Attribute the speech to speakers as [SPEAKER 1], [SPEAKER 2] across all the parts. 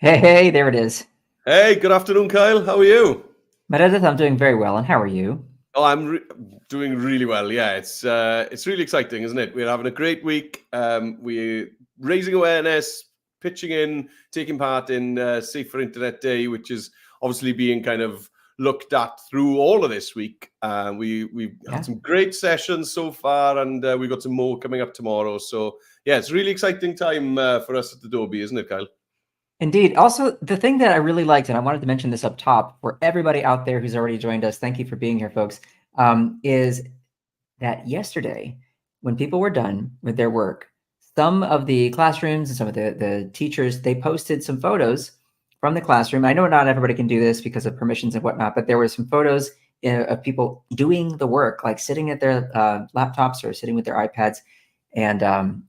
[SPEAKER 1] Hey, there it is.
[SPEAKER 2] Hey, good afternoon, Kyle. How are you?
[SPEAKER 1] Meredith, I'm doing very well, and how are you?
[SPEAKER 2] Oh, I'm doing really well. Yeah, it's really exciting, isn't it? We're having a great week. We're raising awareness, pitching in, taking part in Safer Internet Day, which is obviously being kind of looked at through all of this week. We've had
[SPEAKER 1] Yeah,
[SPEAKER 2] some great sessions so far, and we've got some more coming up tomorrow. So yeah, it's a really exciting time for us at Adobe, isn't it, Kyle?
[SPEAKER 1] indeed. Also, the thing that I really liked, and I wanted to mention this up top for everybody out there who's already joined us, thank you for being here, folks, is that yesterday, when people were done with their work, some of the classrooms and some of the teachers, they posted some photos from the classroom. I know not everybody can do this because of permissions and whatnot, but there were some photos of people doing the work, like sitting at their laptops or sitting with their iPads and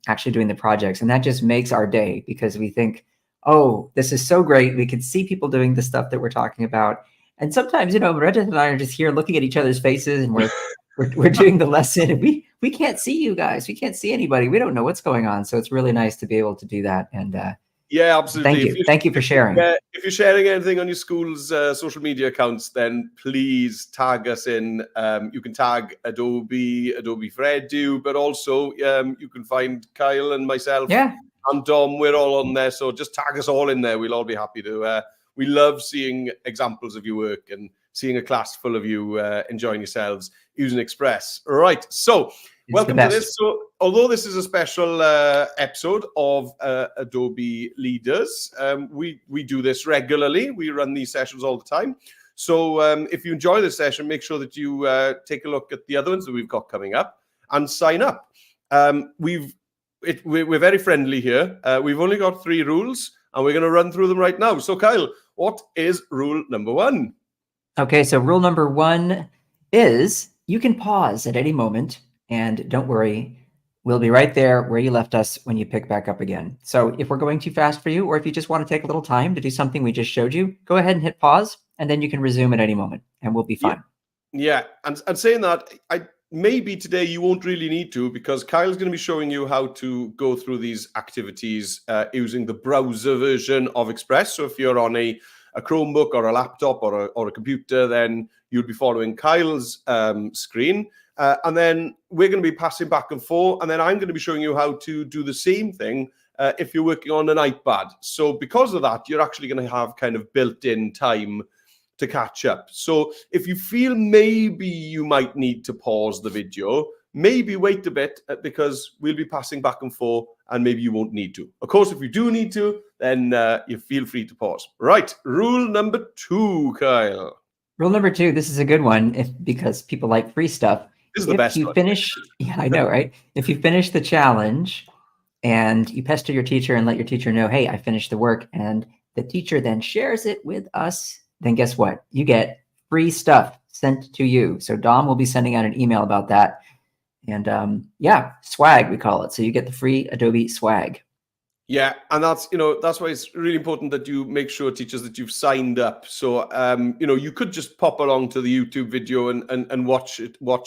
[SPEAKER 1] actually doing the projects. And that just makes our day because we think, oh, this is so great. We can see people doing the stuff that we're talking about. And sometimes, Meredith and I are just here looking at each other's faces and we're doing the lesson and we can't see you guys. We can't see anybody. We don't know what's going on. So it's really nice to be able to do that. And
[SPEAKER 2] Yeah, absolutely.
[SPEAKER 1] thank you. Thank you for sharing.
[SPEAKER 2] If you're sharing anything on your school's social media accounts, then please tag us in. You can tag Adobe for Edu, but also you can find Kyle and myself
[SPEAKER 1] Yeah.
[SPEAKER 2] and Dom. We're all on there, so just tag us all in there. We'll all be happy to. We love seeing examples of your work and seeing a class full of you enjoying yourselves using Express. All right, so welcome to this. So, although this is a special episode of Adobe Leaders, we do this regularly. We run these sessions all the time. So, if you enjoy this session, make sure that you take a look at the other ones that we've got coming up and sign up. We're very friendly here. We've only got 3 rules, and we're going to run through them right now. So, Kyle, what is rule number 1?
[SPEAKER 1] Okay, so rule number 1 is you can pause at any moment, and don't worry, we'll be right there where you left us when you pick back up again. So if we're going too fast for you, or if you just want to take a little time to do something we just showed you, go ahead and hit pause, and then you can resume at any moment, and we'll be fine.
[SPEAKER 2] Yeah. And saying that, maybe today you won't really need to, because Kyle's going to be showing you how to go through these activities using the browser version of Express. So if you're on a Chromebook or a laptop or a computer, then you'll be following Kyle's screen. And then we're going to be passing back and forth. And then I'm going to be showing you how to do the same thing if you're working on an iPad. So because of that, you're actually going to have kind of built-in time to catch up. So if you feel maybe you might need to pause the video, maybe wait a bit because we'll be passing back and forth and maybe you won't need to. Of course, if you do need to, then you feel free to pause. Right, rule number 2, Kyle.
[SPEAKER 1] Rule number 2, this is a good one because people like free stuff.
[SPEAKER 2] This is the best one.
[SPEAKER 1] Yeah, I know, right? If you finish the challenge and you pester your teacher and let your teacher know, hey, I finished the work, and the teacher then shares it with us, then guess what? You get free stuff sent to you. So Dom will be sending out an email about that. And yeah, swag, we call it. So you get the free Adobe swag.
[SPEAKER 2] Yeah, and that's why it's really important that you make sure, teachers, that you've signed up. So you could just pop along to the YouTube video and watch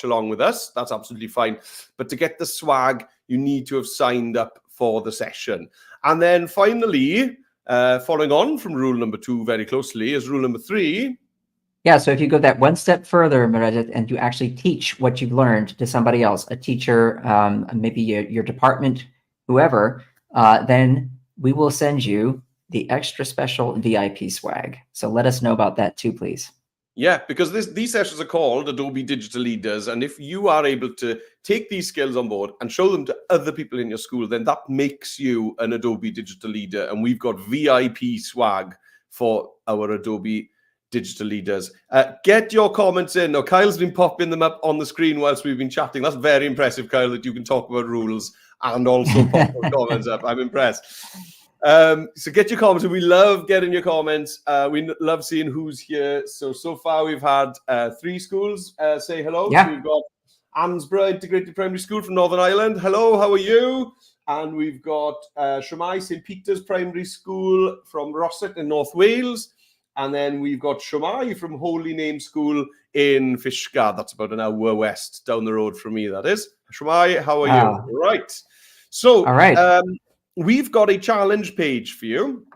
[SPEAKER 2] along with us. That's absolutely fine. But to get the swag, you need to have signed up for the session. And then finally, following on from rule number 2 very closely is rule number 3.
[SPEAKER 1] Yeah, so if you go that one step further, Meredith, and you actually teach what you've learned to somebody else, a teacher, maybe your department, whoever, then we will send you the extra special VIP swag. So let us know about that too, please.
[SPEAKER 2] Yeah, because these sessions are called Adobe Digital Leaders. And if you are able to take these skills on board and show them to other people in your school, then that makes you an Adobe Digital Leader. And we've got VIP swag for our Adobe Digital Leaders. Get your comments in. Now, Kyle's been popping them up on the screen whilst we've been chatting. That's very impressive, Kyle, that you can talk about rules and also pop your comments up. I'm impressed. So get your comments. We love getting your comments. We love seeing who's here. So far we've had 3 schools say hello.
[SPEAKER 1] Yeah.
[SPEAKER 2] So we've got Ansborough Integrated Primary School from Northern Ireland. Hello, how are you? And we've got Shemai St. Peter's Primary School from Rosset in North Wales. And then we've got Shemai from Holy Name School in Fishguard. That's about an hour west down the road from me, that is. Shemai, how are you? Right. So,
[SPEAKER 1] all right.
[SPEAKER 2] We've got a challenge page for you.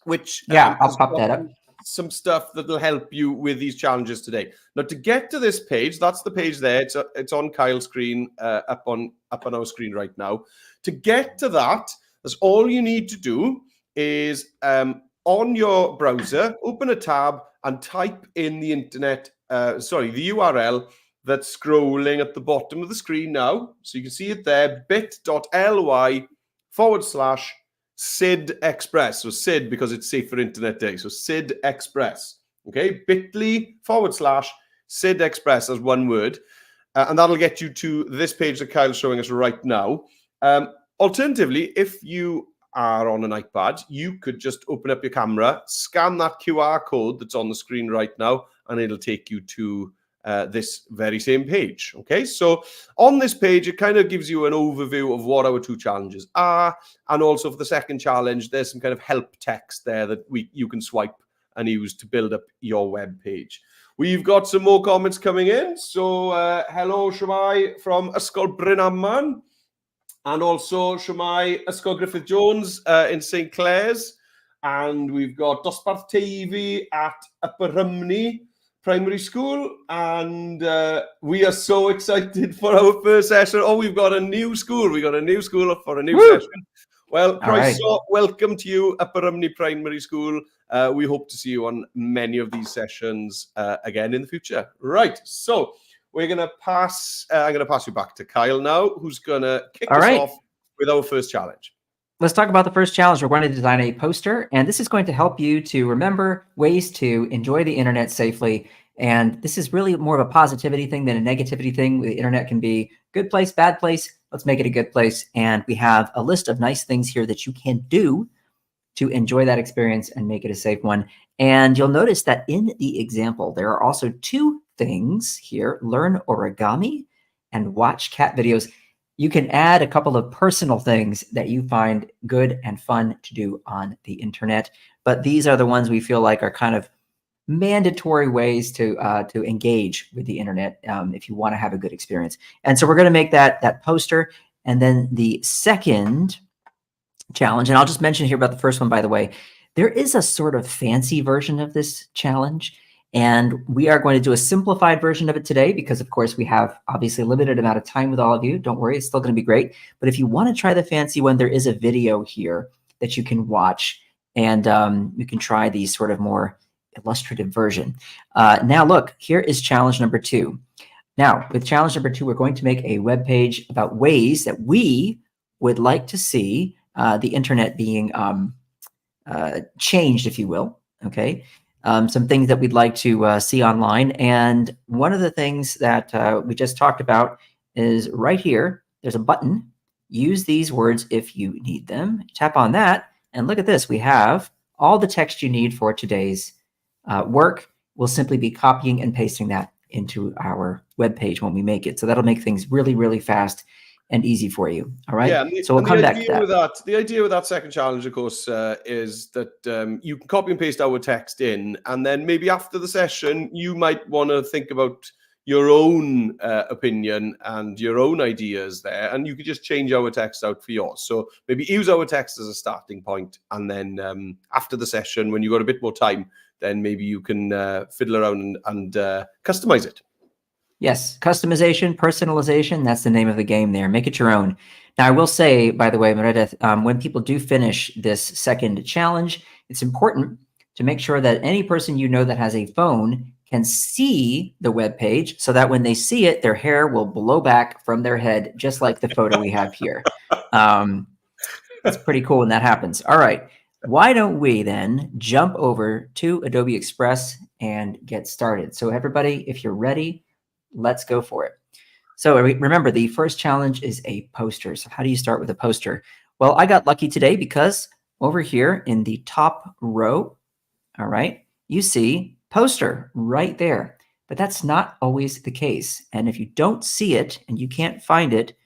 [SPEAKER 2] which
[SPEAKER 1] Yeah, I'll
[SPEAKER 2] has
[SPEAKER 1] pop
[SPEAKER 2] got
[SPEAKER 1] that up.
[SPEAKER 2] some stuff that will help you with these challenges today. Now, to get to this page, that's the page there. It's on Kyle's screen, up on our screen right now. To get to that, that's all you need to do is on your browser, open a tab and type in the internet, the URL that's scrolling at the bottom of the screen now. So you can see it there, bit.ly/SID Express. So SID because it's Safer Internet Day. So SID Express. Okay, bit.ly/SID Express as one word. And that'll get you to this page that Kyle's showing us right now. Alternatively, if you are on an iPad, you could just open up your camera, scan that QR code that's on the screen right now, and it'll take you to this very same page. Okay, so on this page, it kind of gives you an overview of what our two challenges are. And also for the second challenge, there's some kind of help text there that you can swipe and use to build up your web page. We've got some more comments coming in. So hello, Shemai from Ysgol Bryn Aman. And also Shemai Ysgol Griffith Jones in St. Clair's. And we've got Dosbarth TV at Upper Rumney Primary School. And we are so excited for our first session. Oh, we've got a new school. We got a new school for a new session. Well, Croeso, welcome to you, Upper Rumney Primary School. We hope to see you on many of these sessions again in the future. Right, so we're going to pass, I'm going to pass you back to Kyle now, who's going to kick us off with our first challenge.
[SPEAKER 1] Let's talk about the first challenge. We're going to design a poster, and this is going to help you to remember ways to enjoy the internet safely. And this is really more of a positivity thing than a negativity thing. The internet can be good place, bad place. Let's make it a good place. And we have a list of nice things here that you can do to enjoy that experience and make it a safe one. And you'll notice that in the example, there are also two things here: learn origami and watch cat videos. You can add a couple of personal things that you find good and fun to do on the internet. But these are the ones we feel like are kind of mandatory ways to engage with the internet if you want to have a good experience. And so we're going to make that poster. And then the second challenge, and I'll just mention here about the first one, by the way, there is a sort of fancy version of this challenge. And we are going to do a simplified version of it today because, of course, we have obviously a limited amount of time with all of you. Don't worry, it's still going to be great. But if you want to try the fancy one, there is a video here that you can watch. And you can try the sort of more illustrative version. Now, look, here is challenge number 2. Now, with challenge number 2, we're going to make a web page about ways that we would like to see the internet being changed, if you will. Okay. Some things that we'd like to see online. And one of the things that we just talked about is right here. There's a button. Use these words if you need them. Tap on that. And look at this. We have all the text you need for today's work. We'll simply be copying and pasting that into our web page when we make it. So that'll make things really, really fast and easy for you. All right.
[SPEAKER 2] Yeah,
[SPEAKER 1] so we'll come back to that.
[SPEAKER 2] The idea with that second challenge, of course, is that you can copy and paste our text in, and then maybe after the session, you might want to think about your own opinion and your own ideas there, and you could just change our text out for yours. So maybe use our text as a starting point, and then after the session, when you've got a bit more time, then maybe you can fiddle around and customize it.
[SPEAKER 1] Yes, customization, personalization, that's the name of the game there. Make it your own. Now, I will say, by the way, Meredith, when people do finish this second challenge, it's important to make sure that any person you know that has a phone can see the web page so that when they see it, their hair will blow back from their head, just like the photo we have here. It's pretty cool when that happens. All right. Why don't we then jump over to Adobe Express and get started? So everybody, if you're ready, let's go for it. So remember, the first challenge is a poster. So how do you start with a poster? Well, I got lucky today because over here in the top row, all right, you see poster right there. But that's not always the case. And if you don't see it and you can't find it,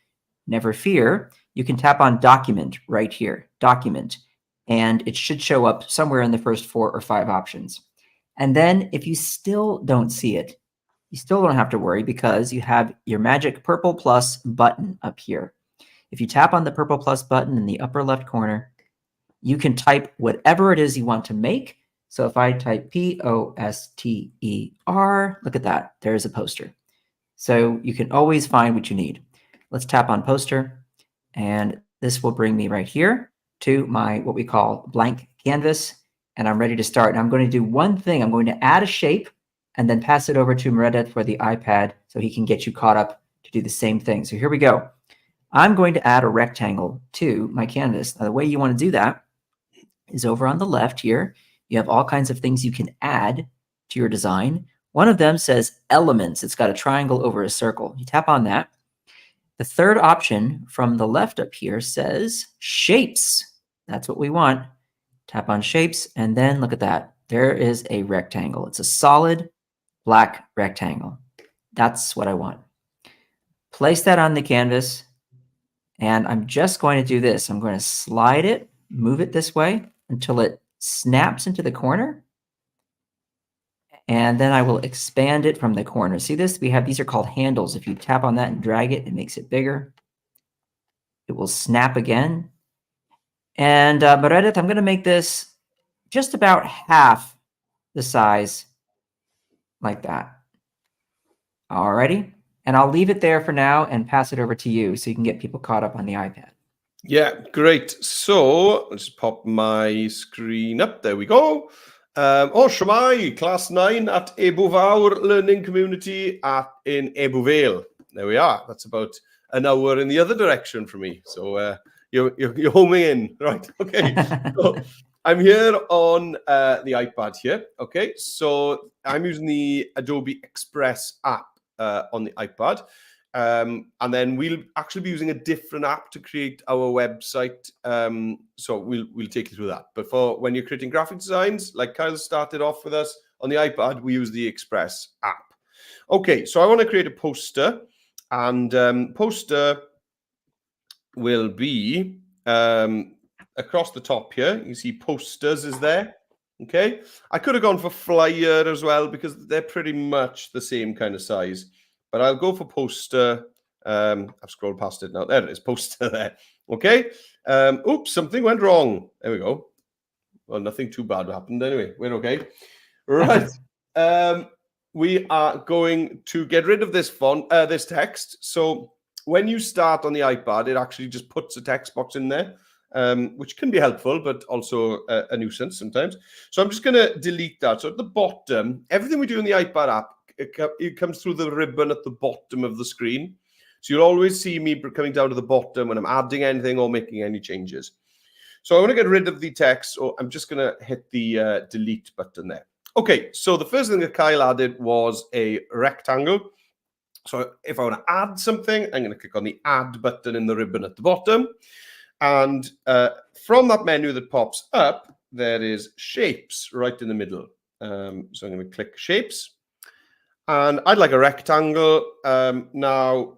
[SPEAKER 1] never fear. You can tap on document right here, document, and it should show up somewhere in the first 4 or 5 options. And then if you still don't see it, you still don't have to worry because you have your magic purple plus button up here. If you tap on the purple plus button in the upper left corner, You can type whatever it is you want to make. So if I type poster, look at that, there's a poster. So you can always find what you need. Let's tap on poster, and this will bring me right here to my what we call blank canvas, and I'm ready to start. And I'm going to do one thing. I'm going to add a shape and then pass it over to Meredith for the iPad so he can get you caught up to do the same thing. So here we go. I'm going to add a rectangle to my canvas. Now, the way you want to do that is over on the left here. You have all kinds of things you can add to your design. One of them says elements. It's got a triangle over a circle. You tap on that. The third option from the left up here says shapes. That's what we want. Tap on shapes, and then look at that. There is a rectangle. It's a solid black rectangle. That's what I want. Place that on the canvas, and I'm just going to do this. I'm going to slide it, move it this way until it snaps into the corner. And then I will expand it from the corner. See this? These are called handles. If you tap on that and drag it, it makes it bigger. It will snap again. And Meredith, I'm going to make this just about half the size like that. Alrighty. And I'll leave it there for now and pass it over to you so you can get people caught up on the iPad.
[SPEAKER 2] Yeah, great. So let's pop my screen up. There we go. Shwmai, Class 9 at Ebu Fawr Learning Community in Ebu Vale. There we are. That's about an hour in the other direction for me. So you're homing in, right? Okay. So I'm here on the iPad here. Okay. So I'm using the Adobe Express app on the iPad. And then we'll actually be using a different app to create our website. So we'll take you through that. But for when you're creating graphic designs, like Kyle started off with us on the iPad, we use the Express app. Okay, so I want to create a poster, and poster will be across the top here. You see posters is there. Okay, I could have gone for flyer as well because they're pretty much the same kind of size. But I'll go for poster. I've scrolled past it now. There it is, poster there. Okay. Oops, something went wrong. There we go. Well, nothing too bad happened anyway. We're okay. Right. We are going to get rid of this font, this text. So when you start on the iPad, it actually just puts a text box in there, which can be helpful, but also a nuisance sometimes. So I'm just going to delete that. So at the bottom, everything we do in the iPad app, it comes through the ribbon at the bottom of the screen. So you'll always see me coming down to the bottom when I'm adding anything or making any changes. So I want to get rid of the text, so I'm just going to hit the delete button there. Okay, so the first thing that Kyle added was a rectangle. So if I want to add something, I'm going to click on the add button in the ribbon at the bottom. And from that menu that pops up, there is shapes right in the middle. So I'm going to click shapes. And I'd like a rectangle. Now,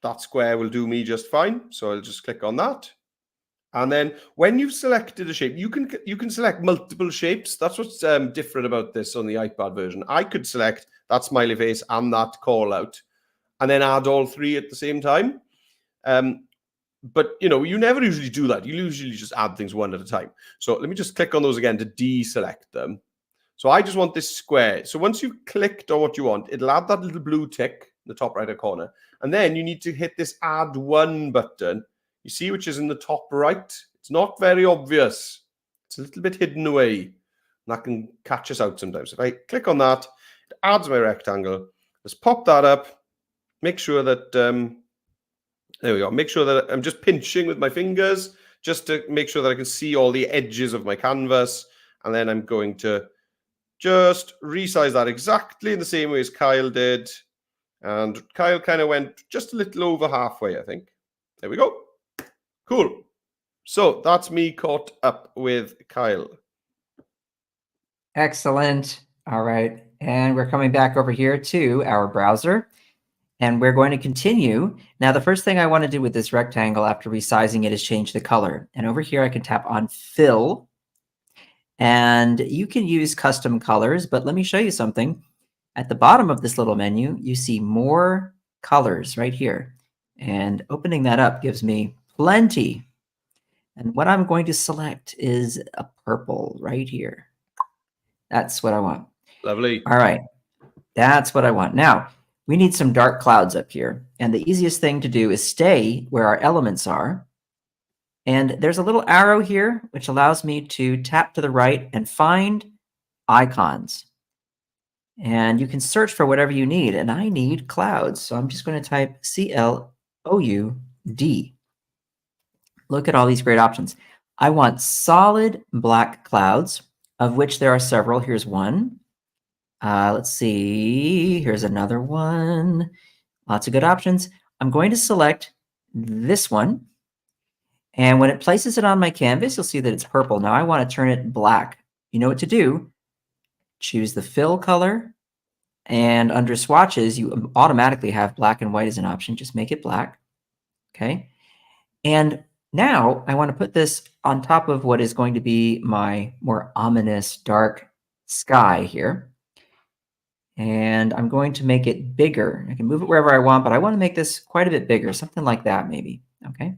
[SPEAKER 2] that square will do me just fine. So I'll just click on that. And then when you've selected a shape, you can select multiple shapes. That's what's different about this on the iPad version. I could select that smiley face and that call out and then add all three at the same time. But, you never usually do that. You usually just add things one at a time. So let me just click on those again to deselect them. So I just want this square. So once you've clicked on what you want, it'll add that little blue tick in the top right corner. And then you need to hit this add one button, you see, which is in the top right. It's not very obvious. It's a little bit hidden away. And that can catch us out sometimes. If I click on that, it adds my rectangle. Let's pop that up. Make sure that, there we go. Make sure that I'm just pinching with my fingers just to make sure that I can see all the edges of my canvas. And then I'm going to just resize that exactly in the same way as Kyle did. And Kyle kind of went just a little over halfway, I think. There we go. Cool. So that's me caught up with Kyle.
[SPEAKER 1] Excellent. All right. And we're coming back over here to our browser. And we're going to continue. Now, the first thing I want to do with this rectangle after resizing it is change the color. And over here, I can tap on Fill. And you can use custom colors, but let me show you something. At the bottom of this little menu, you see more colors right here. And opening that up gives me plenty. And what I'm going to select is a purple right here. That's what I want.
[SPEAKER 2] Lovely.
[SPEAKER 1] All right, that's what I want. Now, we need some dark clouds up here. And the easiest thing to do is stay where our elements are. And there's a little arrow here, which allows me to tap to the right and find icons. And you can search for whatever you need. And I need clouds. So I'm just going to type CLOUD. Look at all these great options. I want solid black clouds, of which there are several. Here's one. Let's see. Here's another one. Lots of good options. I'm going to select this one. And when it places it on my canvas, you'll see that it's purple. Now I want to turn it black. You know what to do. Choose the fill color. And under swatches, you automatically have black and white as an option. Just make it black. Okay. And now I want to put this on top of what is going to be my more ominous dark sky here. And I'm going to make it bigger. I can move it wherever I want, but I want to make this quite a bit bigger, something like that maybe. Okay.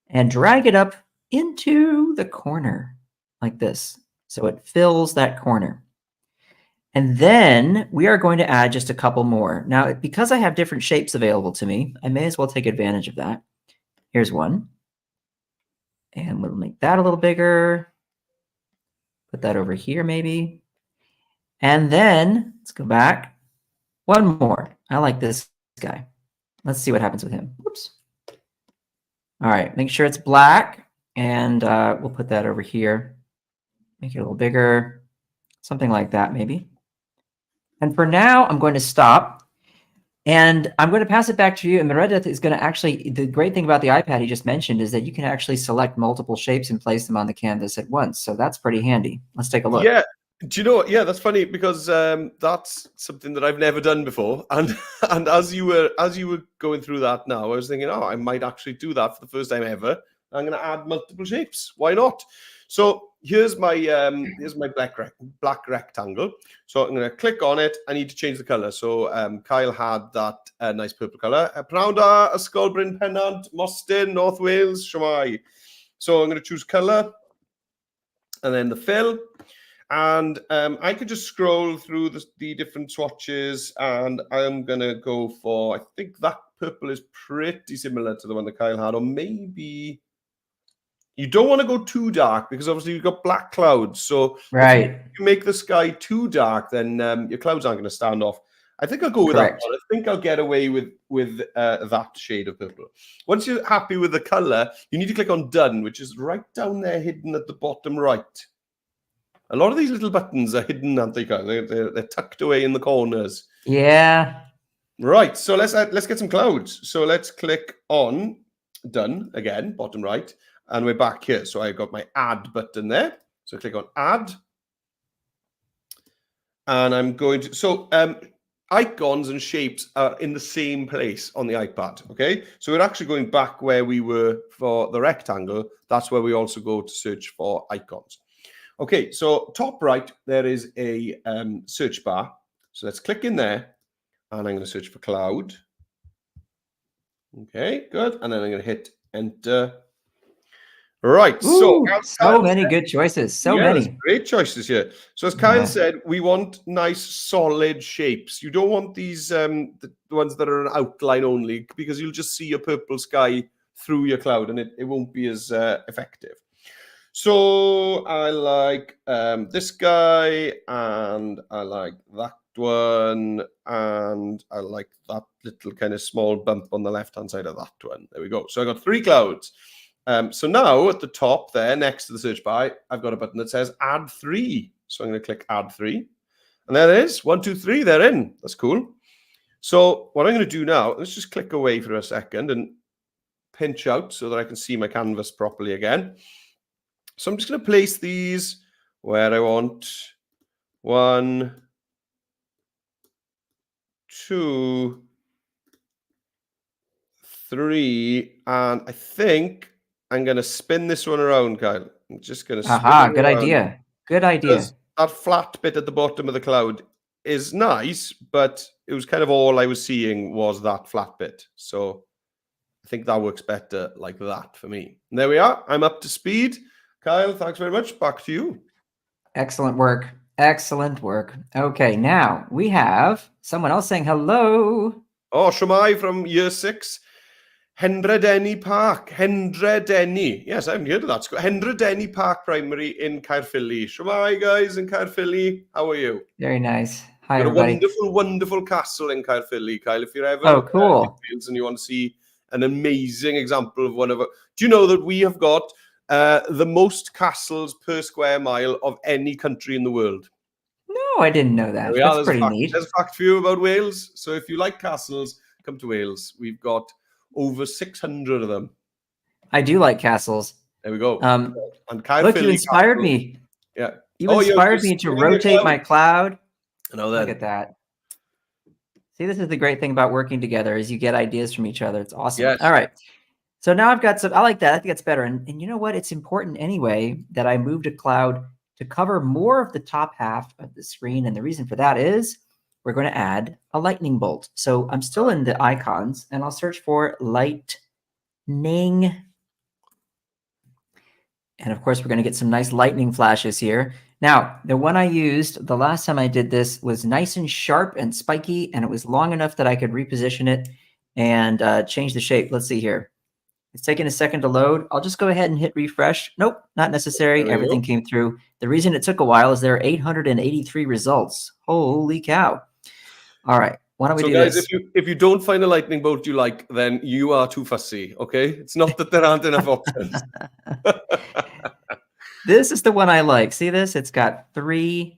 [SPEAKER 1] And drag it up into the corner like this. So it fills that corner. And then we are going to add just a couple more. Now, because I have different shapes available to me, I may as well take advantage of that. Here's one. And we'll make that a little bigger. Put that over here maybe. And then let's go back. One more. I like this guy. Let's see what happens with him. Whoops. All right, make sure it's black. And we'll put that over here. Make it a little bigger. Something like that maybe. And for now, I'm going to stop. And I'm going to pass it back to you. And Meredith is going to actually, the great thing about the iPad he just mentioned is that you can actually select multiple shapes and place them on the canvas at once. So that's pretty handy. Let's take a look.
[SPEAKER 2] Yeah. Do you know what? Yeah, that's funny because that's something that I've never done before. And and as you were going through that now, I was thinking, oh, I might actually do that for the first time ever. I'm going to add multiple shapes. Why not? So here's my black rectangle. So I'm going to click on it. I need to change the color. So Kyle had that nice purple color. Pnawn Ysgol Bryn Pennant, Mostyn, North Wales, Shwmai. So I'm going to choose color and then the fill. And I could just scroll through the different swatches, and I'm going to go for, I think that purple is pretty similar to the one that Kyle had, or maybe you don't want to go too dark because obviously you've got black clouds. So
[SPEAKER 1] right.
[SPEAKER 2] if you make the sky too dark, then your clouds aren't going to stand off. I think I'll go with
[SPEAKER 1] Correct.
[SPEAKER 2] that one. I think I'll get away with that shade of purple. Once you're happy with the color, you need to click on Done, which is right down there hidden at the bottom right. A lot of these little buttons are hidden, aren't they, Kyle? They're tucked away in the corners.
[SPEAKER 1] Yeah.
[SPEAKER 2] Right. So let's get some clouds. So let's click on Done again, bottom right, and we're back here. So I've got my Add button there. So click on Add, and I'm going to. So icons and shapes are in the same place on the iPad. Okay. So we're actually going back where we were for the rectangle. That's where we also go to search for icons. Okay, so top right, there is a search bar. So let's click in there, and I'm going to search for cloud. Okay, good. And then I'm going to hit enter. Right.
[SPEAKER 1] Ooh, so many good choices. So many.
[SPEAKER 2] Great choices here. So as Kyle said, we want nice, solid shapes. You don't want these the ones that are an outline only, because you'll just see a purple sky through your cloud, and it won't be as effective. So I like this guy, and I like that one, and I like that little kind of small bump on the left-hand side of that one. There we go. So I got 3 clouds. So now at the top there, next to the search bar, I've got a button that says Add 3. So I'm going to click Add 3. And there it is. 1, 2, 3, they're in. That's cool. So what I'm going to do now, let's just click away for a second and pinch out so that I can see my canvas properly again. So I'm just going to place these where I want. 1, 2, 3, and I think I'm going to spin this one around, Kyle. I'm just going to spin it
[SPEAKER 1] good
[SPEAKER 2] around.
[SPEAKER 1] idea. Good idea.
[SPEAKER 2] That flat bit at the bottom of the cloud is nice, but it was kind of all I was seeing was that flat bit. So I think that works better like that for me. And there we are. I'm up to speed. Kyle, thanks very much. Back to you.
[SPEAKER 1] Excellent work. Excellent work. Okay, now we have someone else saying hello.
[SPEAKER 2] Oh, Shomai from year 6. Hendredeni Park. Hendredeni. Yes, I haven't heard of that. Hendredeni Park Primary in Caerphilly. Shomai, guys, in Caerphilly. How are you?
[SPEAKER 1] Very nice. Hi,
[SPEAKER 2] Got a
[SPEAKER 1] everybody.
[SPEAKER 2] wonderful, wonderful castle in Caerphilly, Kyle. If you're ever
[SPEAKER 1] Oh,
[SPEAKER 2] in
[SPEAKER 1] cool.
[SPEAKER 2] Wales and you want to see an amazing example of one of our... Do you know that we have got the most castles per square mile of any country in the world?
[SPEAKER 1] No, I didn't know
[SPEAKER 2] There
[SPEAKER 1] that.
[SPEAKER 2] we are.
[SPEAKER 1] That's pretty neat.
[SPEAKER 2] There's a fact for you about Wales. So if you like castles, come to Wales. We've got over 600 of them.
[SPEAKER 1] I do like castles.
[SPEAKER 2] There we go.
[SPEAKER 1] And
[SPEAKER 2] look,
[SPEAKER 1] you inspired me.
[SPEAKER 2] Yeah.
[SPEAKER 1] You inspired me to rotate my cloud. Look at that. See, this is the great thing about working together is you get ideas from each other. It's awesome.
[SPEAKER 2] Yes.
[SPEAKER 1] All right. So now I've got some, I like that. I think that's better. And you know what? It's important anyway that I moved a cloud to cover more of the top half of the screen. And the reason for that is we're going to add a lightning bolt. So I'm still in the icons and I'll search for lightning. And of course, we're going to get some nice lightning flashes here. Now, the one I used the last time I did this was nice and sharp and spiky, and it was long enough that I could reposition it and change the shape. Let's see here. It's taking a second to load. I'll just go ahead and hit refresh. Nope, not necessary. Everything came through. The reason it took a while is there are 883 results. Holy cow. All right. Why don't we do
[SPEAKER 2] guys,
[SPEAKER 1] this?
[SPEAKER 2] if you don't find a lightning bolt you like, then you are too fussy, okay? It's not that there aren't enough options.
[SPEAKER 1] This is the one I like. See this? It's got 3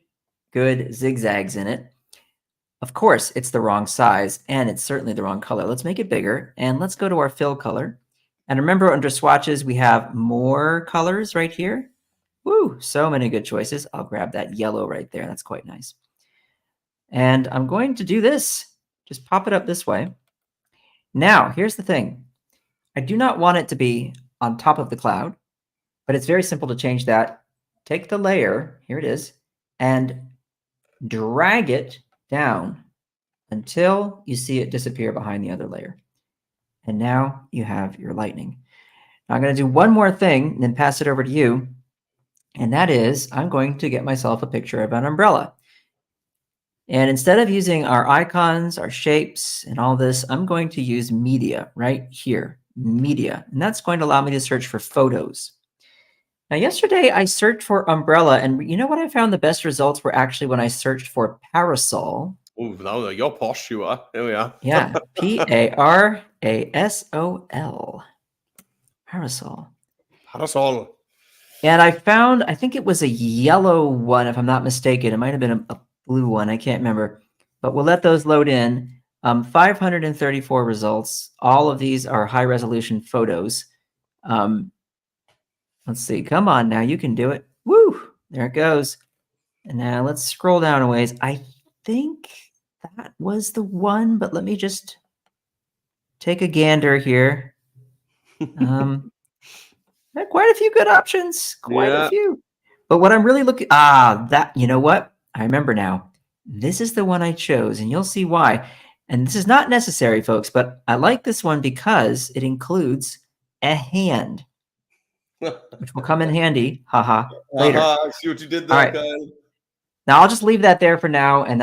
[SPEAKER 1] good zigzags in it. Of course, it's the wrong size, and it's certainly the wrong color. Let's make it bigger, and let's go to our fill color. And remember, under swatches, we have more colors right here. Woo, so many good choices. I'll grab that yellow right there. That's quite nice. And I'm going to do this. Just pop it up this way. Now, here's the thing. I do not want it to be on top of the cloud, but it's very simple to change that. Take the layer, here it is, and drag it down until you see it disappear behind the other layer. And now you have your lightning. Now I'm going to do one more thing and then pass it over to you. And that is, I'm going to get myself a picture of an umbrella. And instead of using our icons, our shapes, and all this, I'm going to use media right here, media. And that's going to allow me to search for photos. Now, yesterday I searched for umbrella, and you know what I found the best results were actually when I searched for parasol.
[SPEAKER 2] Oh, now you're posh, you are. There we are.
[SPEAKER 1] Yeah, P-A-R-A-S-O-L. Parasol.
[SPEAKER 2] Parasol.
[SPEAKER 1] And I found, I think it was a yellow one, if I'm not mistaken. It might have been a blue one. I can't remember. But we'll let those load in. 534 results. All of these are high-resolution photos. Let's see. Come on now. You can do it. Woo! There it goes. And now let's scroll down a ways. I think that was the one, but let me just take a gander here. Quite a few good options. Quite a few. But what I'm really looking... you know what? I remember now. This is the one I chose, and you'll see why. And this is not necessary, folks, but I like this one because it includes a hand, which will come in handy, later.
[SPEAKER 2] I see what you did there, Kyle.
[SPEAKER 1] Now I'll just leave that there for now, and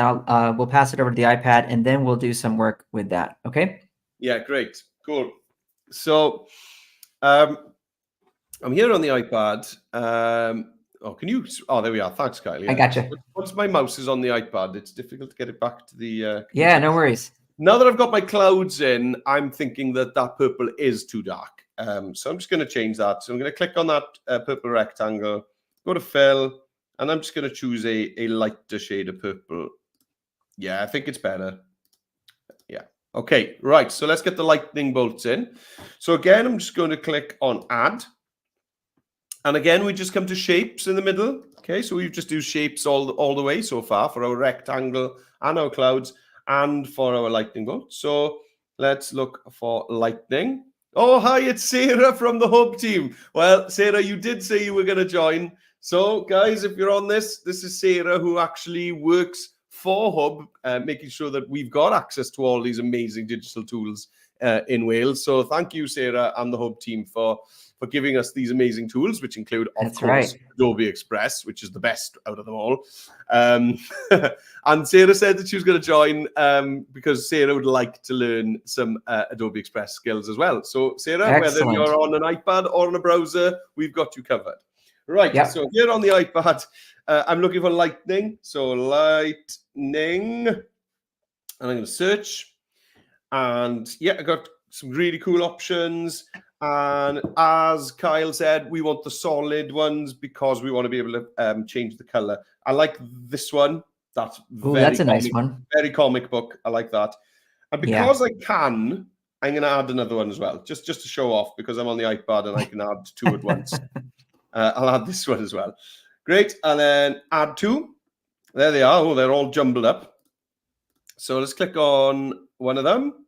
[SPEAKER 1] we'll pass it over to the iPad, and then we'll do some work with that. Okay?
[SPEAKER 2] Yeah, great, cool. So, I'm here on the iPad. Can you? Oh, there we are. Thanks, Kyle. Yeah.
[SPEAKER 1] I gotcha.
[SPEAKER 2] Once my mouse is on the iPad, it's difficult to get it back to the.
[SPEAKER 1] Yeah, no worries.
[SPEAKER 2] Now that I've got my clouds in, I'm thinking that purple is too dark. So I'm just going to change that. So I'm going to click on that purple rectangle, go to fill, and I'm just going to choose a lighter shade of purple. Yeah, I think it's better. Yeah. Okay, right. So let's get the lightning bolts in. So again, I'm just going to click on add. And again, we just come to shapes in the middle. Okay, so we've just used shapes all the way so far for our rectangle and our clouds and for our lightning bolt. So let's look for lightning. Oh, hi, it's Sarah from the Hub team. Well, Sarah, you did say you were going to join. So, guys, if you're on this is Sarah who actually works for Hub, making sure that we've got access to all these amazing digital tools in Wales. So thank you, Sarah, and the Hub team for giving us these amazing tools, which include, of
[SPEAKER 1] That's
[SPEAKER 2] course,
[SPEAKER 1] right.
[SPEAKER 2] Adobe Express, which is the best out of them all. And Sarah said that she was going to join because Sarah would like to learn some Adobe Express skills as well. So Sarah,
[SPEAKER 1] Excellent.
[SPEAKER 2] whether you're on an iPad or on a browser, we've got you covered. Right,
[SPEAKER 1] Yep.
[SPEAKER 2] so here on the iPad, I'm looking for lightning. So lightning, and I'm going to search. And yeah, I got some really cool options. And as Kyle said, we want the solid ones because we want to be able to change the color. I like this one. That's
[SPEAKER 1] That's a nice one.
[SPEAKER 2] very comic book. I like that. And because I can, I'm going to add another one as well, just to show off, because I'm on the iPad and I can add two at once. I'll add this one as well. Great. And then add two. There they are. Oh, they're all jumbled up. So let's click on one of them,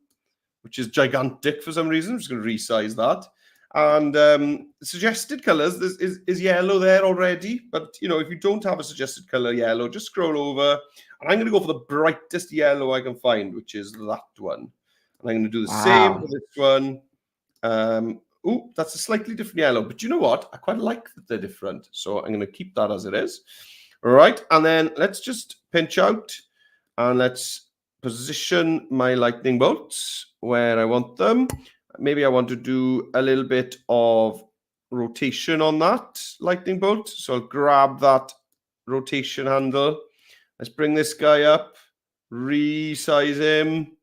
[SPEAKER 2] which is gigantic for some reason. I'm just going to resize that. And suggested colors is yellow there already. But, you know, if you don't have a suggested color yellow, just scroll over. And I'm going to go for the brightest yellow I can find, which is that one. And I'm going to do the same for this one. Oh, that's a slightly different yellow. But you know what? I quite like that they're different. So I'm going to keep that as it is. All right. And then let's just pinch out. And let's position my lightning bolts where I want them. Maybe I want to do a little bit of rotation on that lightning bolt. So I'll grab that rotation handle. Let's bring this guy up, resize him,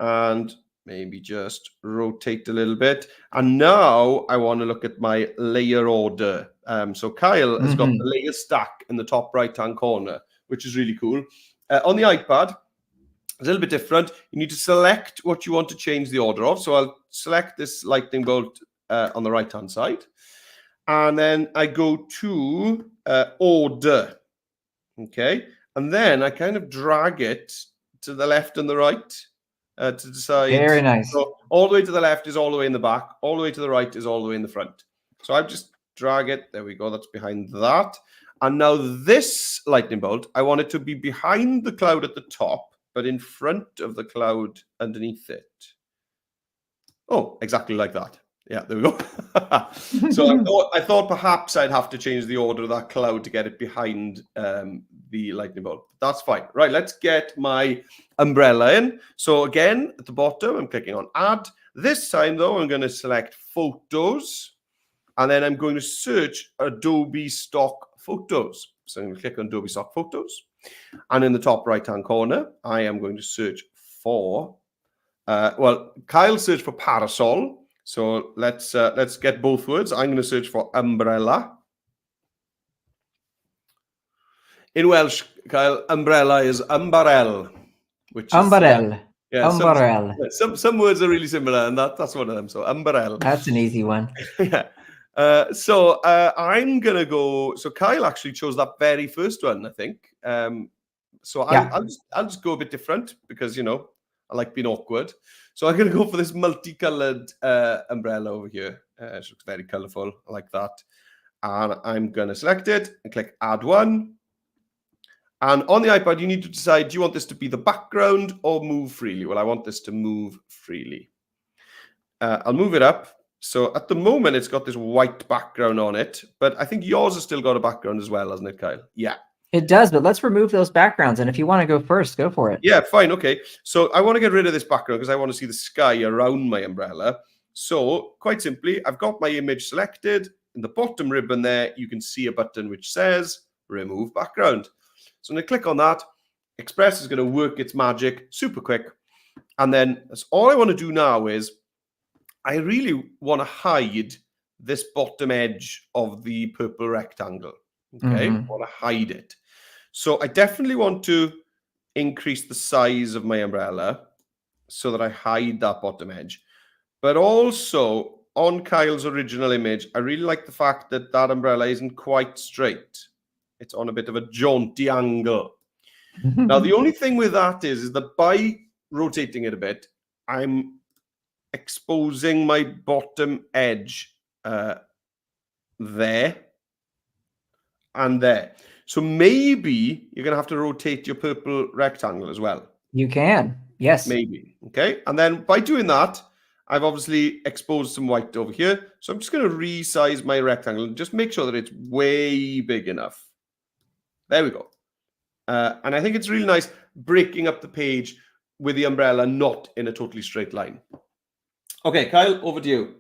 [SPEAKER 2] and maybe just rotate a little bit. And now I want to look at my layer order. So Kyle has got the layer stack in the top right-hand corner, which is really cool. On the iPad, a little bit different. You need to select what you want to change the order of. So I'll select this lightning bolt on the right-hand side. And then I go to order. Okay. And then I kind of drag it to the left and the right to decide.
[SPEAKER 1] Very nice.
[SPEAKER 2] So all the way to the left is all the way in the back. All the way to the right is all the way in the front. So I just drag it. There we go. That's behind that. And now this lightning bolt, I want it to be behind the cloud at the top, but in front of the cloud underneath it. Oh, exactly like that. Yeah, there we go. So I thought perhaps I'd have to change the order of that cloud to get it behind the lightning bolt. That's fine. Right, let's get my umbrella in. So again, at the bottom, I'm clicking on add. This time, though, I'm going to select photos. And then I'm going to search Adobe stock photos. So I'm going to click on Adobe stock photos. And in the top right-hand corner, I am going to search for, Kyle searched for parasol. So let's get both words. I'm going to search for umbrella. In Welsh, Kyle, umbrella is umbarel, which is
[SPEAKER 1] umbarel.
[SPEAKER 2] Yeah,
[SPEAKER 1] umbarel.
[SPEAKER 2] Some words are really similar, and that's one of them. So umbarel.
[SPEAKER 1] That's an easy one.
[SPEAKER 2] Yeah. So I'm gonna go. So Kyle actually chose that very first one, I think. So I'll just go a bit different because, you know, I like being awkward. So I'm gonna go for this multicolored umbrella over here. It looks very colorful. I like that. And I'm gonna select it and click add one. And on the iPad, you need to decide, do you want this to be the background or move freely? Well, I want this to move freely. I'll move it up. So at the moment, it's got this white background on it, but I think yours has still got a background as well, hasn't it, Kyle? Yeah.
[SPEAKER 1] It does, but let's remove those backgrounds. And if you want to go first, go for it.
[SPEAKER 2] Yeah, fine. Okay. So I want to get rid of this background because I want to see the sky around my umbrella. So quite simply, I've got my image selected. In the bottom ribbon there, you can see a button which says remove background. So I'm going to click on that. Express is going to work its magic super quick. And then that's all I want to do now is I really want to hide this bottom edge of the purple rectangle. Okay, I want to hide it. So I definitely want to increase the size of my umbrella so that I hide that bottom edge. But also on Kyle's original image, I really like the fact that that umbrella isn't quite straight. It's on a bit of a jaunty angle. Now, the only thing with that is that by rotating it a bit, I'm exposing my bottom edge there and there. So maybe you're going to have to rotate your purple rectangle as well.
[SPEAKER 1] You can. Yes.
[SPEAKER 2] Maybe. Okay. And then by doing that, I've obviously exposed some white over here. So I'm just going to resize my rectangle and just make sure that it's way big enough. There we go. And I think it's really nice breaking up the page with the umbrella not in a totally straight line. Okay, Kyle, over to you.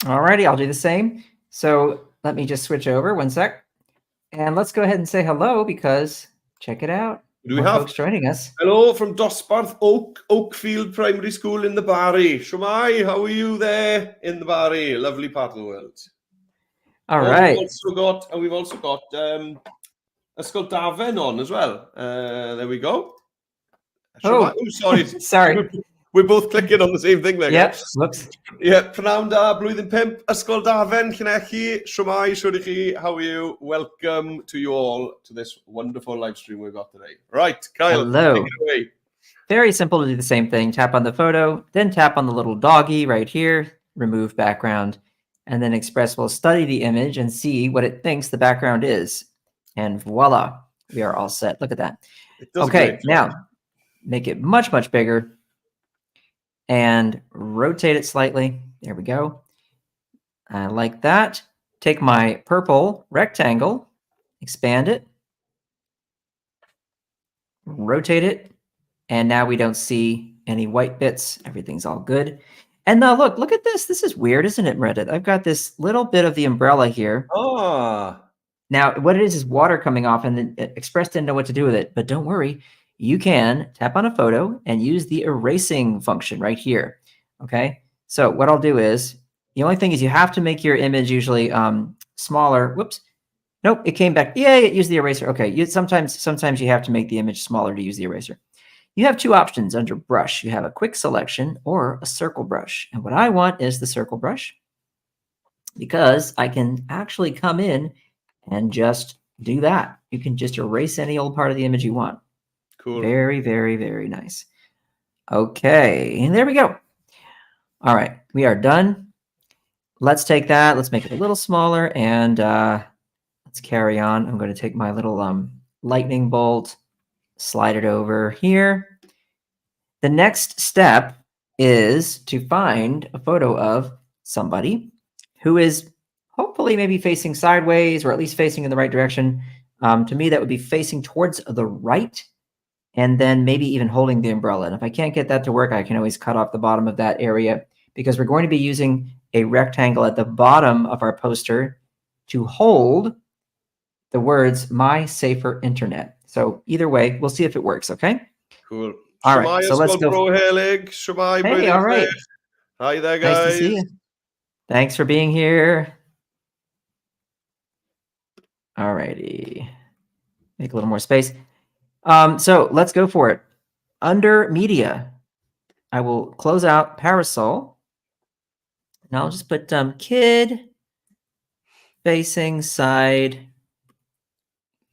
[SPEAKER 1] All righty, I'll do the same. So let me just switch over 1 sec. And let's go ahead and say hello because check it out.
[SPEAKER 2] Who do we
[SPEAKER 1] More
[SPEAKER 2] have?
[SPEAKER 1] folks joining us.
[SPEAKER 2] Hello from Dosbarth Oakfield Primary School in the Barry. Shomai, how are you there in the Barry? Lovely part of the world.
[SPEAKER 1] All right.
[SPEAKER 2] We've also got Ysgol Dafen on as well. There we go. Shomai, sorry.
[SPEAKER 1] Sorry.
[SPEAKER 2] We're both clicking on the same thing there.
[SPEAKER 1] Yep. Whoops.
[SPEAKER 2] Yeah, prynawn da, blwyddyn pimp, Ysgol Dafen, Llanelli, Shomai, shwd i chi, how are you? Welcome to you all to this wonderful live stream we've got today. Right, Kyle,
[SPEAKER 1] Hello.
[SPEAKER 2] take it away.
[SPEAKER 1] Very simple to do the same thing. Tap on the photo, then tap on the little doggy right here, remove background, and then Express will study the image and see what it thinks the background is. And voila, we are all set. Look at that. Okay, now make it much, much bigger and rotate it slightly. There we go. Like that. Take my purple rectangle, expand it, rotate it, and now we don't see any white bits. Everything's all good. And now look at this. This is weird, isn't it, Reddit? I've got this little bit of the umbrella here.
[SPEAKER 2] Ah.
[SPEAKER 1] Now, what it is water coming off, and the Express didn't know what to do with it. But don't worry. You can tap on a photo and use the erasing function right here. Okay? So what I'll do is, the only thing is you have to make your image usually smaller. Whoops. Nope, it came back. Yeah, it used the eraser. Okay, sometimes you have to make the image smaller to use the eraser. You have two options under brush. You have a quick selection or a circle brush. And what I want is the circle brush because I can actually come in and just do that. You can just erase any old part of the image you want.
[SPEAKER 2] Cool.
[SPEAKER 1] Very, very, very nice. Okay, and there we go. All right, we are done. Let's take that. Let's make it a little smaller and let's carry on. I'm going to take my little lightning bolt, slide it over here. The next step is to find a photo of somebody who is hopefully maybe facing sideways or at least facing in the right direction. To me, that would be facing towards the right and then maybe even holding the umbrella. And if I can't get that to work, I can always cut off the bottom of that area because we're going to be using a rectangle at the bottom of our poster to hold the words "My Safer Internet." So either way, we'll see if it works. Okay.
[SPEAKER 2] Cool.
[SPEAKER 1] All right. So let's go.
[SPEAKER 2] Hey,
[SPEAKER 1] all right.
[SPEAKER 2] Hi there, guys.
[SPEAKER 1] Nice to see you. Thanks for being here. All righty. Make a little more space. So let's go for it. Under media, I will close out parasol. And I'll just put kid facing side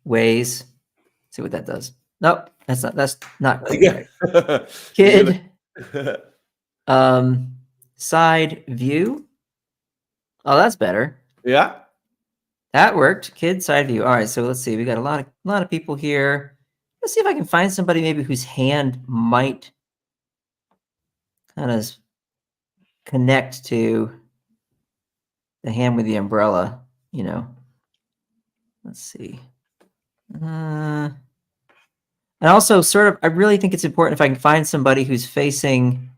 [SPEAKER 1] ways. See what that does. Nope, that's not quite right. Kid side view. Oh, that's better.
[SPEAKER 2] Yeah.
[SPEAKER 1] That worked. Kid side view. All right, so let's see. We got a lot of people here. Let's see if I can find somebody maybe whose hand might kind of connect to the hand with the umbrella, you know. Let's see. And also I really think it's important if I can find somebody who's facing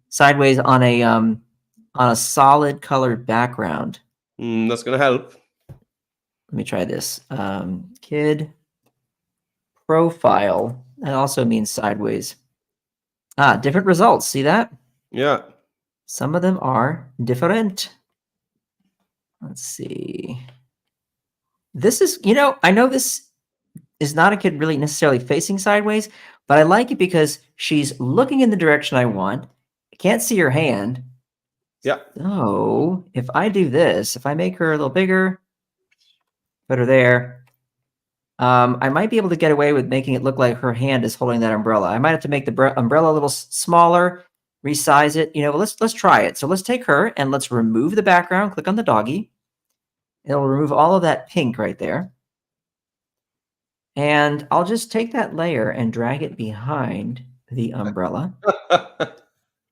[SPEAKER 1] sideways on a solid colored background.
[SPEAKER 2] That's going to help.
[SPEAKER 1] Let me try this. Kid profile. That also means sideways. Different results. See that?
[SPEAKER 2] Yeah.
[SPEAKER 1] Some of them are different. Let's see. This is, I know this is not a kid really necessarily facing sideways, but I like it because she's looking in the direction I want. I can't see her hand.
[SPEAKER 2] Yeah.
[SPEAKER 1] So if I do this, if I make her a little bigger, put her there, I might be able to get away with making it look like her hand is holding that umbrella. I might have to make the umbrella a little smaller, resize it. Let's try it. So let's take her and let's remove the background. Click on the doggy. It'll remove all of that pink right there. And I'll just take that layer and drag it behind the umbrella.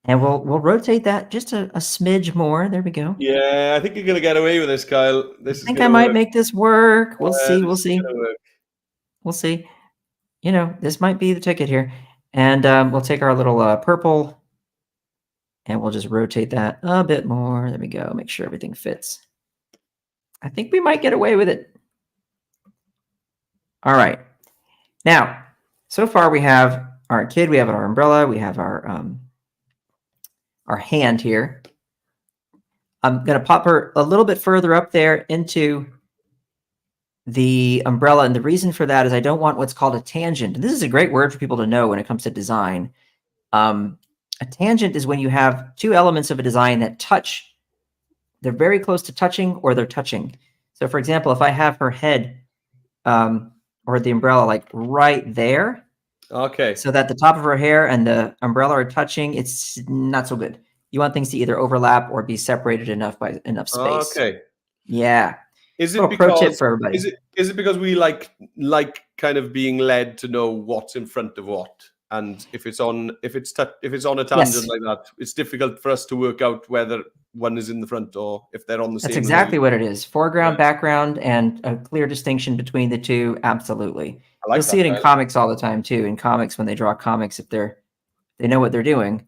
[SPEAKER 1] And we'll rotate that just a smidge more. There we go.
[SPEAKER 2] Yeah, I think you're gonna get away with this, Kyle. This
[SPEAKER 1] I
[SPEAKER 2] is
[SPEAKER 1] think I
[SPEAKER 2] gonna
[SPEAKER 1] might
[SPEAKER 2] work.
[SPEAKER 1] make this work. We'll see.
[SPEAKER 2] This
[SPEAKER 1] We'll
[SPEAKER 2] is
[SPEAKER 1] see.
[SPEAKER 2] gonna work.
[SPEAKER 1] We'll see. You know, this might be the ticket here. And we'll take our little purple and we'll just rotate that a bit more. There we go. Make sure everything fits. I think we might get away with it. All right. Now, so far we have our kid, we have our umbrella, we have our hand here. I'm going to pop her a little bit further up there into the umbrella. And the reason for that is I don't want what's called a tangent. And this is a great word for people to know when it comes to design. A tangent is when you have two elements of a design that touch. They're very close to touching or they're touching. So for example, if I have her head or the umbrella like right there,
[SPEAKER 2] Okay.
[SPEAKER 1] so that the top of her hair and the umbrella are touching, it's not so good. You want things to either overlap or be separated enough by enough space.
[SPEAKER 2] Okay.
[SPEAKER 1] Yeah.
[SPEAKER 2] Is it
[SPEAKER 1] Little pro tip
[SPEAKER 2] because
[SPEAKER 1] for everybody.
[SPEAKER 2] is it because we like kind of being led to know what's in front of what? And if it's on a tangent
[SPEAKER 1] Yes.
[SPEAKER 2] like that, it's difficult for us to work out whether one is in the front or if they're on the same.
[SPEAKER 1] That's exactly what it is. Foreground,
[SPEAKER 2] Yeah.
[SPEAKER 1] background, and a clear distinction between the two. Absolutely.
[SPEAKER 2] I like
[SPEAKER 1] You'll see
[SPEAKER 2] that,
[SPEAKER 1] it in
[SPEAKER 2] Kyle.
[SPEAKER 1] comics all the time too. In comics, when they draw comics, if they know what they're doing,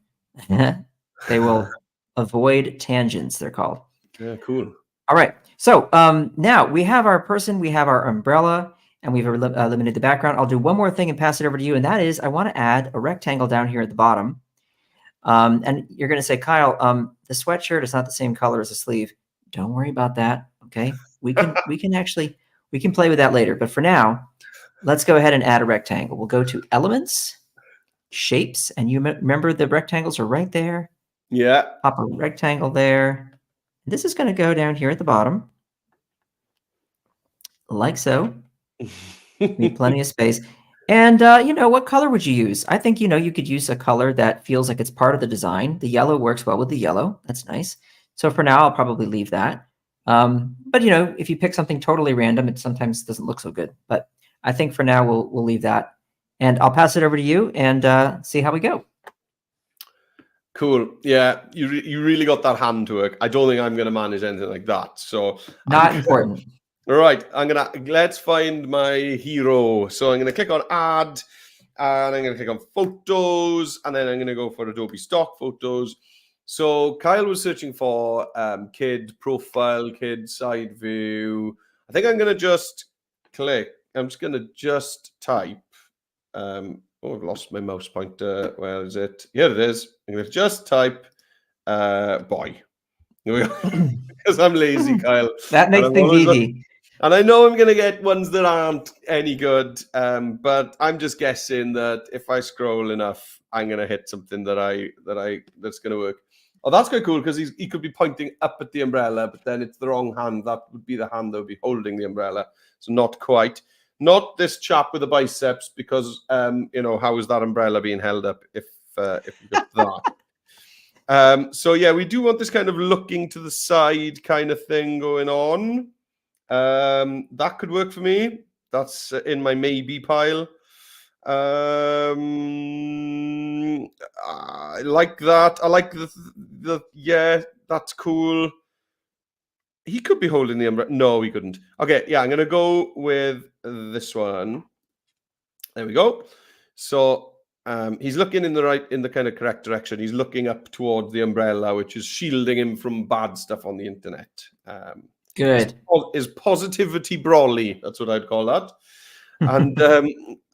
[SPEAKER 1] they will avoid tangents, they're called.
[SPEAKER 2] Yeah, cool.
[SPEAKER 1] All right. So now we have our person, we have our umbrella, and we've eliminated the background. I'll do one more thing and pass it over to you, and that is I want to add a rectangle down here at the bottom. And you're going to say, Kyle, the sweatshirt is not the same color as the sleeve. Don't worry about that. Okay. We can play with that later. But for now, let's go ahead and add a rectangle. We'll go to Elements, Shapes, and you remember the rectangles are right there.
[SPEAKER 2] Yeah.
[SPEAKER 1] Pop a rectangle there. This is going to go down here at the bottom, like so. Need plenty of space. And, what color would you use? I think, you could use a color that feels like it's part of the design. The yellow works well with the yellow. That's nice. So for now, I'll probably leave that. But, if you pick something totally random, it sometimes doesn't look so good. But I think for now, we'll leave that. And I'll pass it over to you and see how we go.
[SPEAKER 2] Cool. Yeah, you really got that hand to work. I don't think I'm going to manage anything like that. So
[SPEAKER 1] not important.
[SPEAKER 2] All right, let's find my hero. So I'm gonna click on add, and I'm gonna click on photos, and then I'm gonna go for Adobe stock photos. So Kyle was searching for kid profile, kid side view. I think I'm gonna just click. I'm just gonna type. I've lost my mouse pointer. Where is it? Here it is. I'm gonna just type boy. Here we go. Because I'm lazy, Kyle.
[SPEAKER 1] That makes things easy.
[SPEAKER 2] And I know I'm going to get ones that aren't any good, but I'm just guessing that if I scroll enough, I'm going to hit something that's going to work. Oh, that's quite cool because he could be pointing up at the umbrella, but then it's the wrong hand. That would be the hand that would be holding the umbrella. So not quite. Not this chap with the biceps because, how is that umbrella being held up if you got that? So yeah, we do want this kind of looking to the side kind of thing going on. That could work for me. That's in my maybe pile. I like that. I like the yeah, that's cool. He could be holding the umbrella. No, he couldn't. Okay, yeah, I'm gonna go with this one. There we go. So he's looking in the kind of correct direction. He's looking up towards the umbrella, which is shielding him from bad stuff on the internet.
[SPEAKER 1] Good.
[SPEAKER 2] Is positivity brawly. That's what I'd call that. And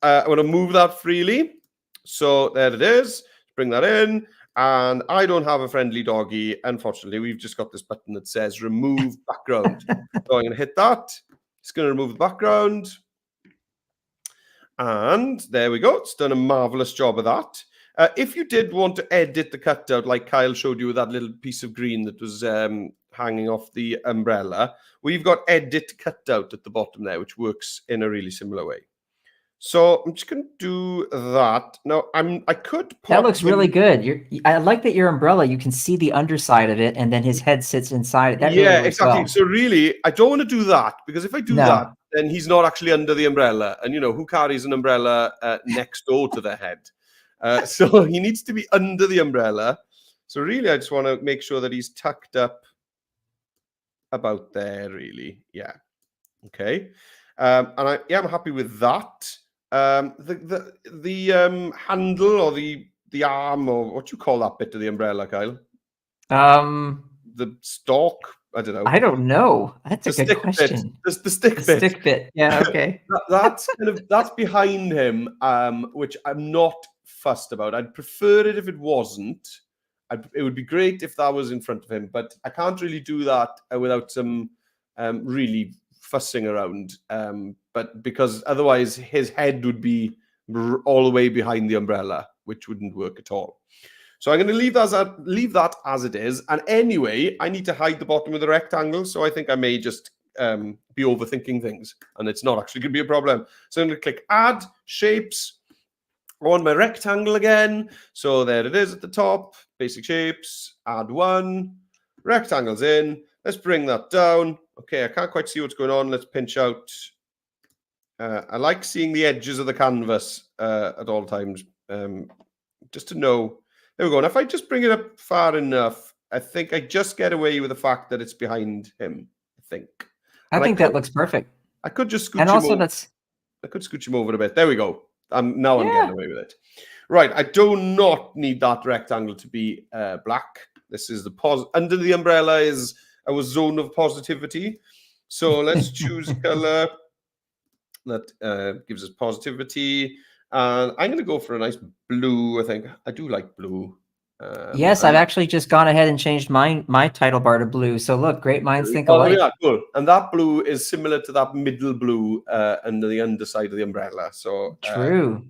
[SPEAKER 2] I want to move that freely. So there it is. Bring that in. And I don't have a friendly doggy. Unfortunately, we've just got this button that says remove background. So I'm going to hit that. It's going to remove the background. And there we go. It's done a marvelous job of that. If you did want to edit the cutout, like Kyle showed you with that little piece of green that was hanging off the umbrella, we've got edit cutout at the bottom there, which works in a really similar way. So I'm just going to do that. Now I could.
[SPEAKER 1] That looks really good. I like that your umbrella. You can see the underside of it, and then his head sits inside it. That
[SPEAKER 2] yeah,
[SPEAKER 1] really
[SPEAKER 2] exactly.
[SPEAKER 1] Well.
[SPEAKER 2] So really, I don't want to do that because if I do that, then he's not actually under the umbrella. And who carries an umbrella next door to their head? So he needs to be under the umbrella. So really, I just want to make sure that he's tucked up about there, really. Yeah. Okay. And I'm happy with that. The handle or the arm, or what you call that bit of the umbrella, Kyle? The stalk? I don't know.
[SPEAKER 1] I don't know. That's a
[SPEAKER 2] The
[SPEAKER 1] good
[SPEAKER 2] stick bit.
[SPEAKER 1] question.
[SPEAKER 2] The stick
[SPEAKER 1] The
[SPEAKER 2] bit.
[SPEAKER 1] stick bit. Yeah, okay.
[SPEAKER 2] That's behind him, which I'm not fussed about. I'd prefer it if it wasn't. It would be great if that was in front of him, but I can't really do that without some really fussing around. But because otherwise his head would be all the way behind the umbrella, which wouldn't work at all. So I'm going to leave that as it is. And anyway, I need to hide the bottom of the rectangle. So I think I may just be overthinking things, and it's not actually going to be a problem. So I'm going to click Add Shapes on my rectangle again. So there it is at the top. Basic Shapes. Add one. Rectangles in. Let's bring that down. Okay, I can't quite see what's going on. Let's pinch out. I like seeing the edges of the canvas at all times, just to know. There we go. And if I just bring it up far enough, I think I just get away with the fact that it's behind him, I think.
[SPEAKER 1] I think that looks perfect.
[SPEAKER 2] I could just scooch
[SPEAKER 1] and
[SPEAKER 2] him
[SPEAKER 1] also
[SPEAKER 2] over.
[SPEAKER 1] that's
[SPEAKER 2] I could scooch him over a bit. There we go. Now I'm
[SPEAKER 1] Yeah.
[SPEAKER 2] getting away with it. Right. I do not need that rectangle to be black. This is under the umbrella is our zone of positivity. So let's choose a color that gives us positivity. And I'm going to go for a nice blue, I think. I do like blue.
[SPEAKER 1] Yes, I've actually just gone ahead and changed my title bar to blue. So look, great minds think alike.
[SPEAKER 2] Yeah, cool. And that blue is similar to that middle blue under the underside of the umbrella. So
[SPEAKER 1] True.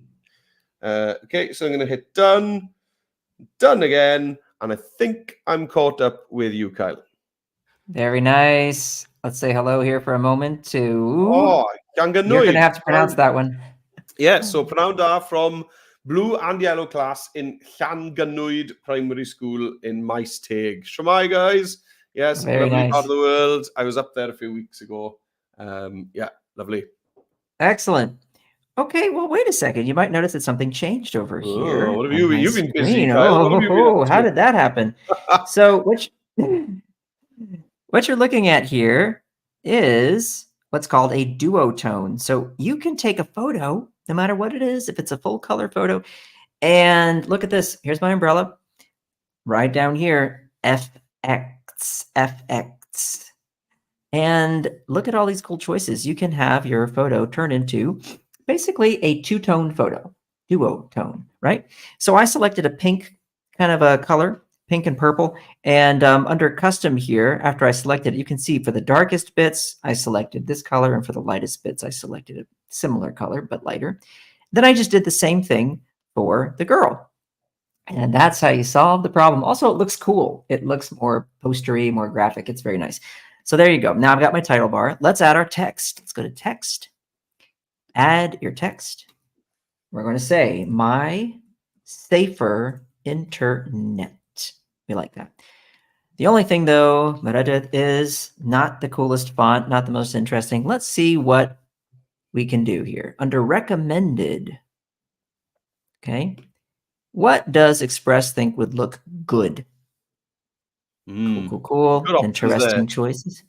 [SPEAKER 2] Okay, so I'm going to hit done. Done again. And I think I'm caught up with you, Kyle.
[SPEAKER 1] Very nice. Let's say hello here for a moment to...
[SPEAKER 2] Oh,
[SPEAKER 1] You're going to have to pronounce that one.
[SPEAKER 2] Yeah, so pronoun da from blue and yellow class in Llanganwyd Primary School in Maesteg. Shwmai, guys. Yes,
[SPEAKER 1] Very
[SPEAKER 2] lovely
[SPEAKER 1] nice.
[SPEAKER 2] part of the world. I was up there a few weeks ago. Yeah, lovely.
[SPEAKER 1] Excellent. Okay, well, wait a second. You might notice that something changed over here.
[SPEAKER 2] What have you've been busy, Kyle.
[SPEAKER 1] Oh,
[SPEAKER 2] what have you been up to?
[SPEAKER 1] how did that happen? So what you're looking at here is what's called a duotone. So you can take a photo, no matter what it is, if it's a full color photo, and look at this. Here's my umbrella. Right down here, FX, FX. And look at all these cool choices. You can have your photo turn into basically a two-tone photo, duotone, right? So I selected a pink kind of a color, pink and purple. And under custom here, after I selected it, you can see for the darkest bits, I selected this color. And for the lightest bits, I selected a similar color, but lighter. Then I just did the same thing for the girl. And that's how you solve the problem. Also, it looks cool. It looks more postery, more graphic. It's very nice. So there you go. Now I've got my title bar. Let's add our text. Let's go to text. Add your text. We're going to say, my safer internet. We like that. The only thing, though, is not the coolest font, not the most interesting. Let's see what we can do here. Under recommended, okay, what does Express think would look good? Cool.
[SPEAKER 2] Good
[SPEAKER 1] Interesting choices.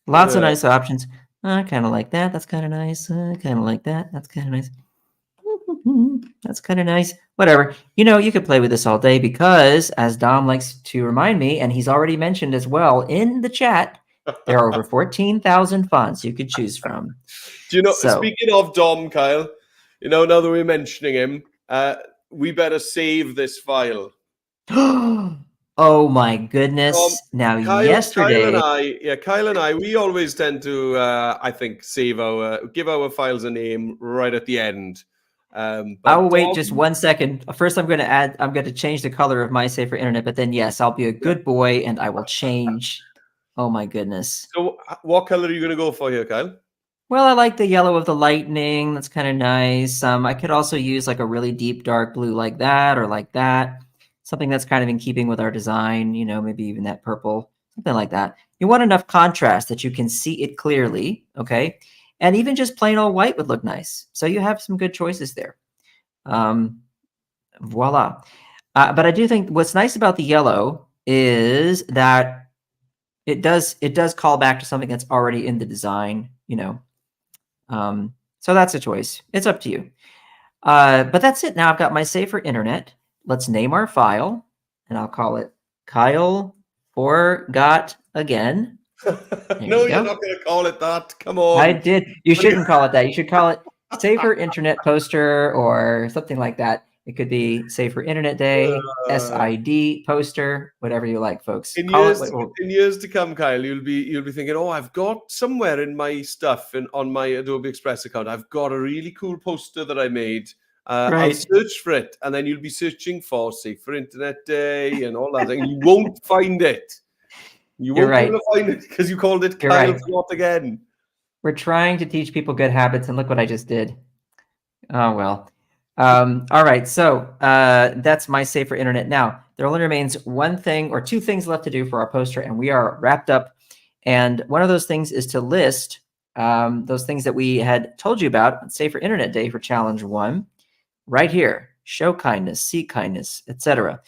[SPEAKER 1] Lots of nice options. I kind of like that. That's kind of nice. I kind of like that. That's kind of nice. That's kind of nice. Whatever. You know, you could play with this all day because, as Dom likes to remind me, and he's already mentioned as well in the chat, there are over 14,000 fonts you could choose from.
[SPEAKER 2] Do you know, speaking of Dom, Kyle, you know, now that we're mentioning him, we better save this file.
[SPEAKER 1] Oh my goodness. Now, yesterday...
[SPEAKER 2] Kyle and I, we always tend to, I think, give our files a name right at the end.
[SPEAKER 1] I will wait just 1 second. First, I'm going to change the color of my safer internet, but then yes, I'll be a good boy and I will change. Oh my goodness.
[SPEAKER 2] So what color are you going to go for here, Kyle?
[SPEAKER 1] Well, I like the yellow of the lightning. That's kind of nice. I could also use like a really deep dark blue like that or like that. Something that's kind of in keeping with our design, you know, maybe even that purple, something like that. You want enough contrast that you can see it clearly, okay? And even just plain old white would look nice. So you have some good choices there. Voila. But I do think what's nice about the yellow is that it does call back to something that's already in the design, you know. So that's a choice. It's up to you. But that's it. Now I've got my save for internet. Let's name our file, and I'll call it Kyle Forgot Again.
[SPEAKER 2] No, you're not going to call it that. Come on.
[SPEAKER 1] I did. You shouldn't call it that. You should call it Safer Internet Poster or something like that. It could be Safer Internet Day, SID poster, whatever you like, folks.
[SPEAKER 2] In
[SPEAKER 1] Call
[SPEAKER 2] years,
[SPEAKER 1] it.
[SPEAKER 2] in years to come, Kyle, you'll be thinking, oh, I've got somewhere in my stuff on my Adobe Express account, I've got a really cool poster that I made. I'll
[SPEAKER 1] Right.
[SPEAKER 2] search for it, and then you'll be searching for Safer Internet Day and all that, and you won't find it. You
[SPEAKER 1] You're
[SPEAKER 2] won't be
[SPEAKER 1] right.
[SPEAKER 2] able to find it because you called it
[SPEAKER 1] You're
[SPEAKER 2] Kyle
[SPEAKER 1] right.
[SPEAKER 2] Forgot Again.
[SPEAKER 1] We're trying to teach people good habits, and look what I just did. Oh, well. All right, so that's my Safer Internet. Now, there only remains one thing or two things left to do for our poster, and we are wrapped up. And one of those things is to list those things that we had told you about on Safer Internet Day for Challenge 1, right here. Show kindness, see kindness, etc.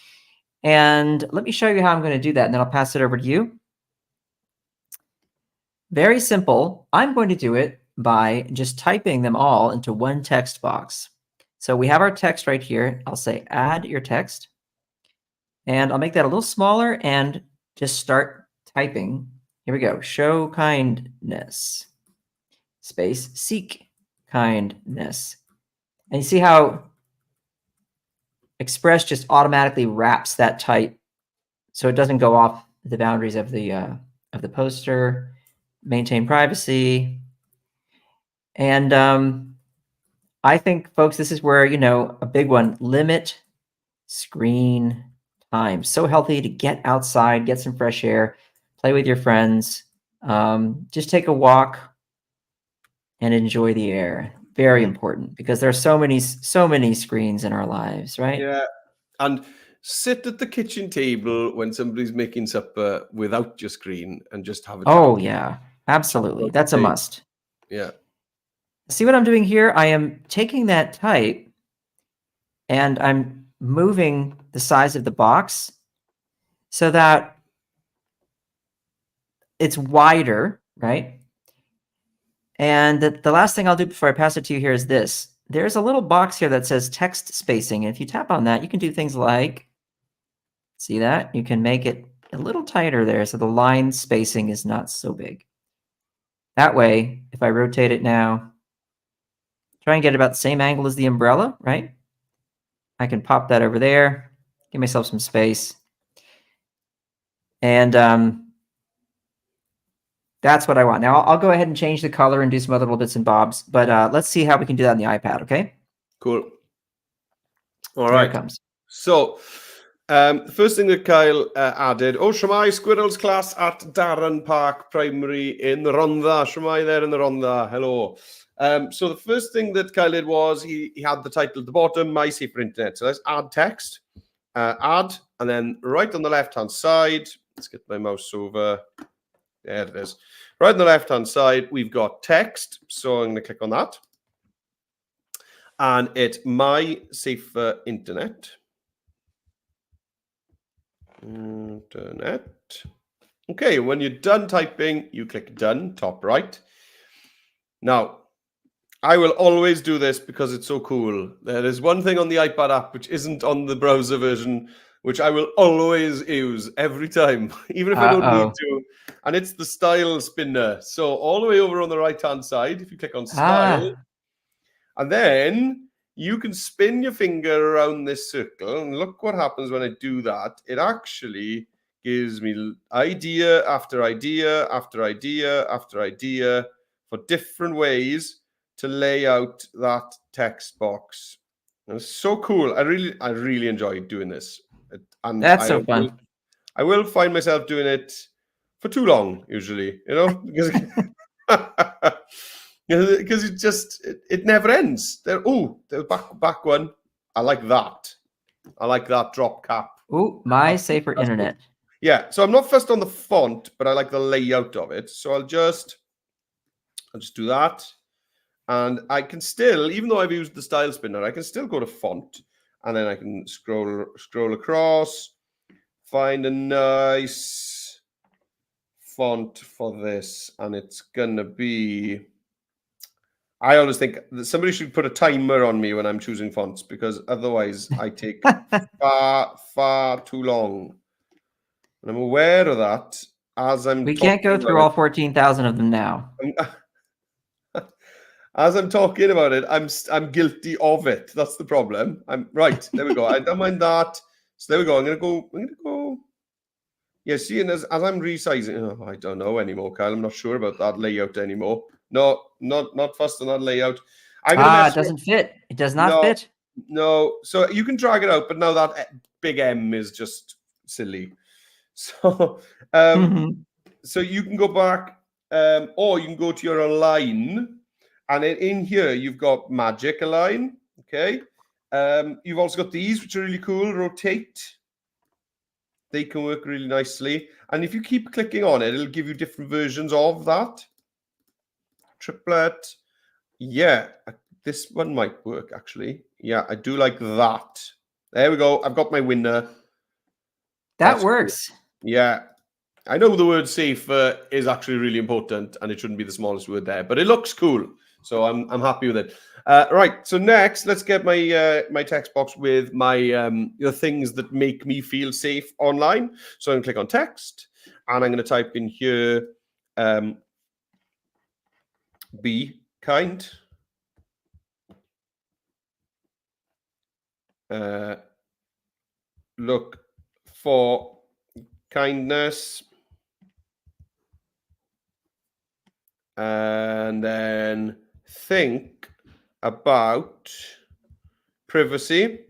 [SPEAKER 1] And let me show you how I'm going to do that, and then I'll pass it over to you. Very simple. I'm going to do it by just typing them all into one text box. So we have our text right here. I'll say add your text, and I'll make that a little smaller and just start typing. Here we go. Show kindness, space, seek kindness. And you see how Express just automatically wraps that type so it doesn't go off the boundaries of the poster. Maintain privacy. And I think, folks, this is where, you know, a big one, limit screen time. So healthy to get outside, get some fresh air, play with your friends, just take a walk and enjoy the air. Very important because there are so many screens in our lives, right?
[SPEAKER 2] Yeah, and sit at the kitchen table when somebody's making supper without your screen and just have a chat.
[SPEAKER 1] Oh, yeah, absolutely. That's a must.
[SPEAKER 2] Yeah.
[SPEAKER 1] See what I'm doing here? I am taking that type and I'm moving the size of the box so that it's wider, right? And the last thing I'll do before I pass it to you here is this. There's a little box here that says text spacing. And if you tap on that, you can do things like, see that? You can make it a little tighter there so the line spacing is not so big. That way, if I rotate it now, try and get about the same angle as the umbrella, right? I can pop that over there, give myself some space. And that's what I want. Now, I'll go ahead and change the color and do some other little bits and bobs, but let's see how we can do that on the iPad, okay?
[SPEAKER 2] Cool. All
[SPEAKER 1] Here
[SPEAKER 2] right.
[SPEAKER 1] it comes.
[SPEAKER 2] So, the first thing that Kyle added, Shwmai, Squirrels class at Darren Park Primary in the Rhondda. Shwmai there in the Rhondda. Hello. So the first thing that Kyle did was he had the title at the bottom, My Safer Internet. So let's add text, add, and then right on the left-hand side, let's get my mouse over. There it is. Right on the left-hand side, we've got text. So I'm going to click on that. And it's My Safer Internet. Internet. Okay, when you're done typing, you click Done, top right. Now, I will always do this because it's so cool. There is one thing on the iPad app which isn't on the browser version, which I will always use every time, even if I don't need to. And it's the style spinner. So all the way over on the right-hand side, if you click on style, and then you can spin your finger around this circle. And look what happens when I do that. It actually gives me idea after idea after idea after idea for different ways to lay out that text box. And it's so cool. I really enjoy doing this. And
[SPEAKER 1] that's so fun.
[SPEAKER 2] I will find myself doing it for too long, usually, you know, because it never ends. The back one. I like that. I like that drop cap.
[SPEAKER 1] Ooh, My Safer Internet.
[SPEAKER 2] Cool. Yeah, so I'm not fussed on the font, but I like the layout of it. So I'll just do that. And I can still, even though I've used the style spinner, I can still go to font and then I can scroll across, find a nice font for this, and it's gonna be. I always think that somebody should put a timer on me when I'm choosing fonts, because otherwise I take far too long. And I'm aware of that as I'm
[SPEAKER 1] We can't go through all 14,000 of them now.
[SPEAKER 2] As I'm talking about it, I'm guilty of it. That's the problem. I'm right. There we go. I don't mind that. So there we go. I'm gonna go. Yeah, see, and as I'm resizing, oh, I don't know anymore, Kyle. I'm not sure about that layout anymore. No, not fussed on that layout. I'm gonna mess
[SPEAKER 1] It doesn't fit. It does not
[SPEAKER 2] No,
[SPEAKER 1] fit.
[SPEAKER 2] no. So you can drag it out, but now that big M is just silly. So so you can go back, or you can go to your align, and in here you've got magic align. Okay. You've also got these, which are really cool. Rotate. They can work really nicely. And if you keep clicking on it, it'll give you different versions of that. Triplet. Yeah, this one might work, actually. Yeah, I do like that. There we go. I've got my winner.
[SPEAKER 1] That works.
[SPEAKER 2] Cool. Yeah. I know the word safer is actually really important, and it shouldn't be the smallest word there, but it looks cool. So I'm happy with it. Right. So next, let's get my my text box with my the things that make me feel safe online. So I'm going to click on text, and I'm going to type in here, be kind. Look for kindness. And then think about privacy.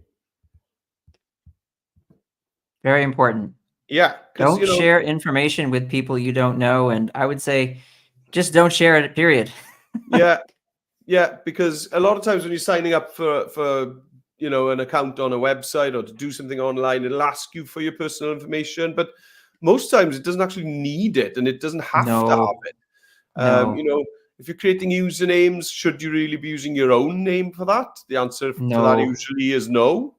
[SPEAKER 1] Very important.
[SPEAKER 2] Yeah.
[SPEAKER 1] Don't share information with people you don't know. And I would say just don't share it, period.
[SPEAKER 2] Yeah. Yeah. Because a lot of times when you're signing up for an account on a website or to do something online, it'll ask you for your personal information. But most times it doesn't actually need it, and it doesn't have to have it. If you're creating usernames, should you really be using your own name for that? The answer to that usually is no.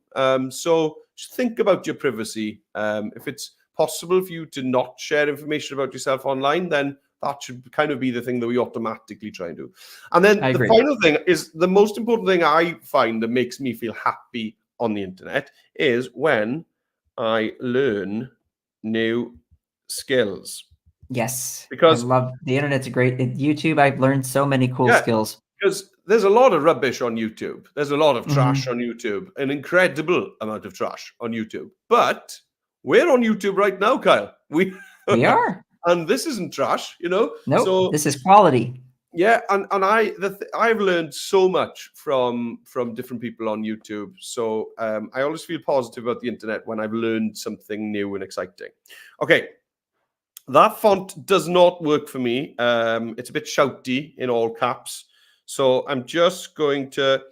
[SPEAKER 2] So just think about your privacy. If it's possible for you to not share information about yourself online, then that should kind of be the thing that we automatically try and do. And then the final thing is the most important thing I find that makes me feel happy on the internet is when I learn new skills.
[SPEAKER 1] Yes,
[SPEAKER 2] because
[SPEAKER 1] I love the internet's great. YouTube, I've learned so many cool skills.
[SPEAKER 2] Because there's a lot of rubbish on YouTube. There's a lot of trash on YouTube, an incredible amount of trash on YouTube. But we're on YouTube right now, Kyle. We
[SPEAKER 1] are,
[SPEAKER 2] and this isn't trash,
[SPEAKER 1] Nope,
[SPEAKER 2] so
[SPEAKER 1] this is quality.
[SPEAKER 2] Yeah, and I've learned so much from different people on YouTube. So I always feel positive about the internet when I've learned something new and exciting. Okay. That font does not work for me. It's a bit shouty in all caps. So I'm just going to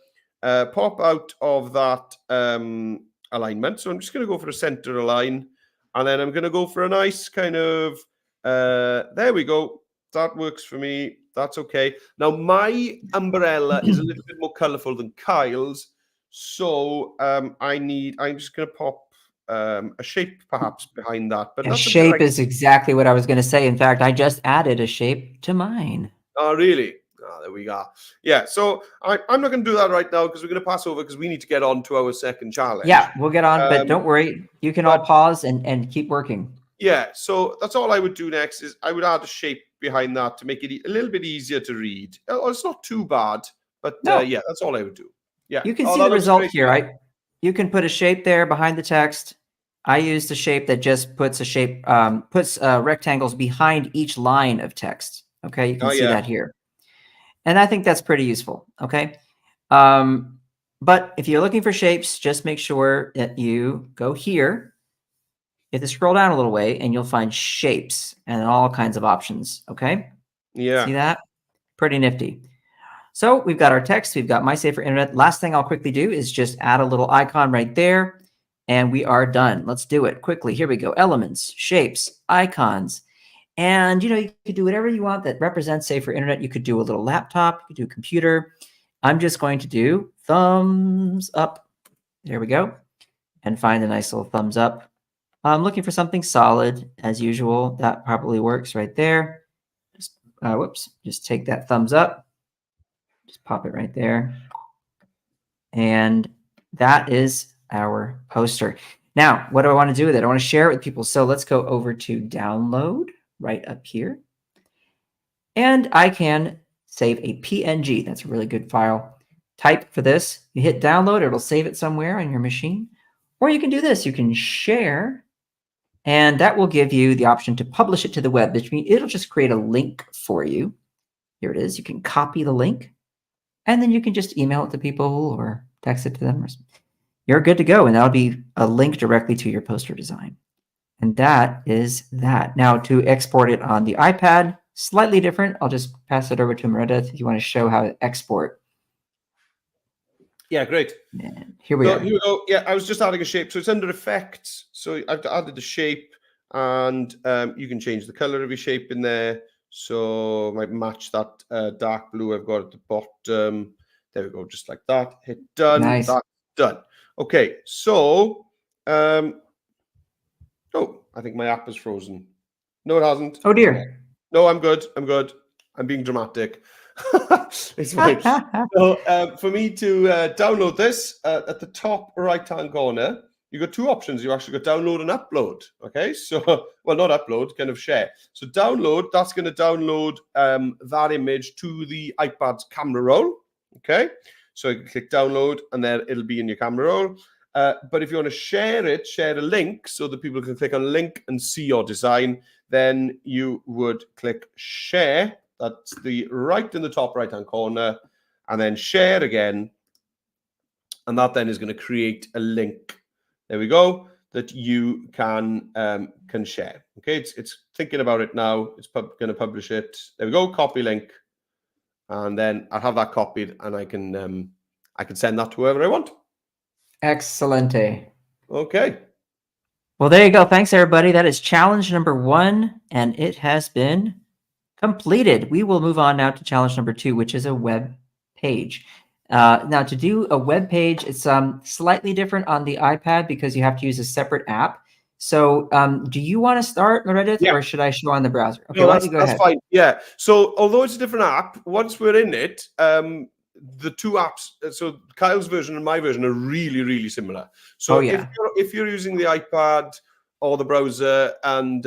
[SPEAKER 2] pop out of that alignment. So I'm just going to go for a center align. And then I'm going to go for a nice kind of, there we go. That works for me. That's okay. Now, my umbrella is a little bit more colorful than Kyle's. So I'm just going to pop a shape perhaps behind that, but
[SPEAKER 1] a shape is exactly what I was going to say. In fact, I just added a shape to mine.
[SPEAKER 2] Oh, really? Oh, there we go. Yeah, so I'm not going to do that right now because we're going to pass over because we need to get on to our second challenge.
[SPEAKER 1] Yeah, we'll get on, but don't worry. You can all pause and keep working.
[SPEAKER 2] Yeah, so that's all I would do next is I would add a shape behind that to make it a little bit easier to read. It's not too bad, but yeah, that's all I would do. Yeah,
[SPEAKER 1] you can see the result here. You can put a shape there behind the text. I used a shape that just puts a shape, puts rectangles behind each line of text. Okay, you can see that here. And I think that's pretty useful. Okay. But if you're looking for shapes, just make sure that you go here. You have to scroll down a little way and you'll find shapes and all kinds of options. Okay.
[SPEAKER 2] Yeah.
[SPEAKER 1] See that? Pretty nifty. So we've got our text. We've got My Safer Internet. Last thing I'll quickly do is just add a little icon right there. And we are done. Let's do it quickly. Here we go. Elements, shapes, icons. And, you could do whatever you want that represents Safer Internet. You could do a little laptop. You could do a computer. I'm just going to do thumbs up. There we go. And find a nice little thumbs up. I'm looking for something solid as usual. That probably works right there. Just, whoops, just take that thumbs up. Just pop it right there. And that is our poster. Now, what do I want to do with it? I want to share it with people. So let's go over to download right up here. And I can save a PNG. That's a really good file. Type for this. You hit download, it'll save it somewhere on your machine. Or you can do this. You can share, and that will give you the option to publish it to the web, which means it'll just create a link for you. Here it is. You can copy the link, and then you can just email it to people or text it to them. You're good to go, and that'll be a link directly to your poster design. And that is that. Now, to export it on the iPad, slightly different. I'll just pass it over to Meredith if you want to show how to export.
[SPEAKER 2] Yeah, great.
[SPEAKER 1] And here we are.
[SPEAKER 2] Here we go. Yeah, I was just adding a shape. So it's under effects. So I've added the shape, and you can change the color of your shape in there. So I might match that dark blue I've got at the bottom. There we go, just like that. Hit done.
[SPEAKER 1] Nice.
[SPEAKER 2] That's done. Okay, so oh, I think my app is frozen. No, it hasn't.
[SPEAKER 1] Oh dear.
[SPEAKER 2] No, I'm good. I'm good. I'm being dramatic. It's fine. So for me to download this, at the top right-hand corner, you've got two options. You actually got download and upload. Okay, so, well, not upload, kind of share. So download, that's going to download that image to the iPad's camera roll. Okay, so you can click download, and then it'll be in your camera roll. But if you want to share it, share a link so that people can click on a link and see your design, then you would click share. That's the right in the top right-hand corner, and then share again. And that then is going to create a link. There we go, that you can share. Okay, it's thinking about it now. It's going to publish it. There we go, copy link. And then I'll have that copied, and I can send that to whoever I want.
[SPEAKER 1] Excellente.
[SPEAKER 2] Okay.
[SPEAKER 1] Well, there you go. Thanks, everybody. That is challenge number 1, and it has been completed. We will move on now to challenge number 2, which is a web page. Now, to do a web page, it's slightly different on the iPad because you have to use a separate app. So do you want to start, Meredith, or should I show on the browser? Okay,
[SPEAKER 2] no,
[SPEAKER 1] why don't you go ahead?
[SPEAKER 2] That's fine. Yeah. So although it's a different app, once we're in it, the two apps, so Kyle's version and my version, are really, really similar. So if you're using the iPad or the browser, and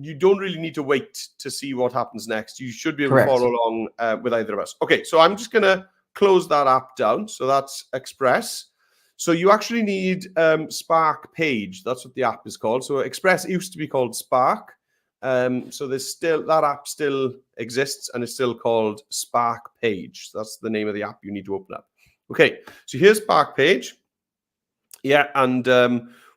[SPEAKER 2] you don't really need to wait to see what happens next, you should be able to follow along with either of us. Okay, so I'm just going to close that app down. So that's Express. So you actually need Spark Page. That's what the app is called. So Express used to be called Spark. So there's still, that app still exists, and it's still called Spark Page. That's the name of the app you need to open up. Okay, so here's Spark Page. Yeah, and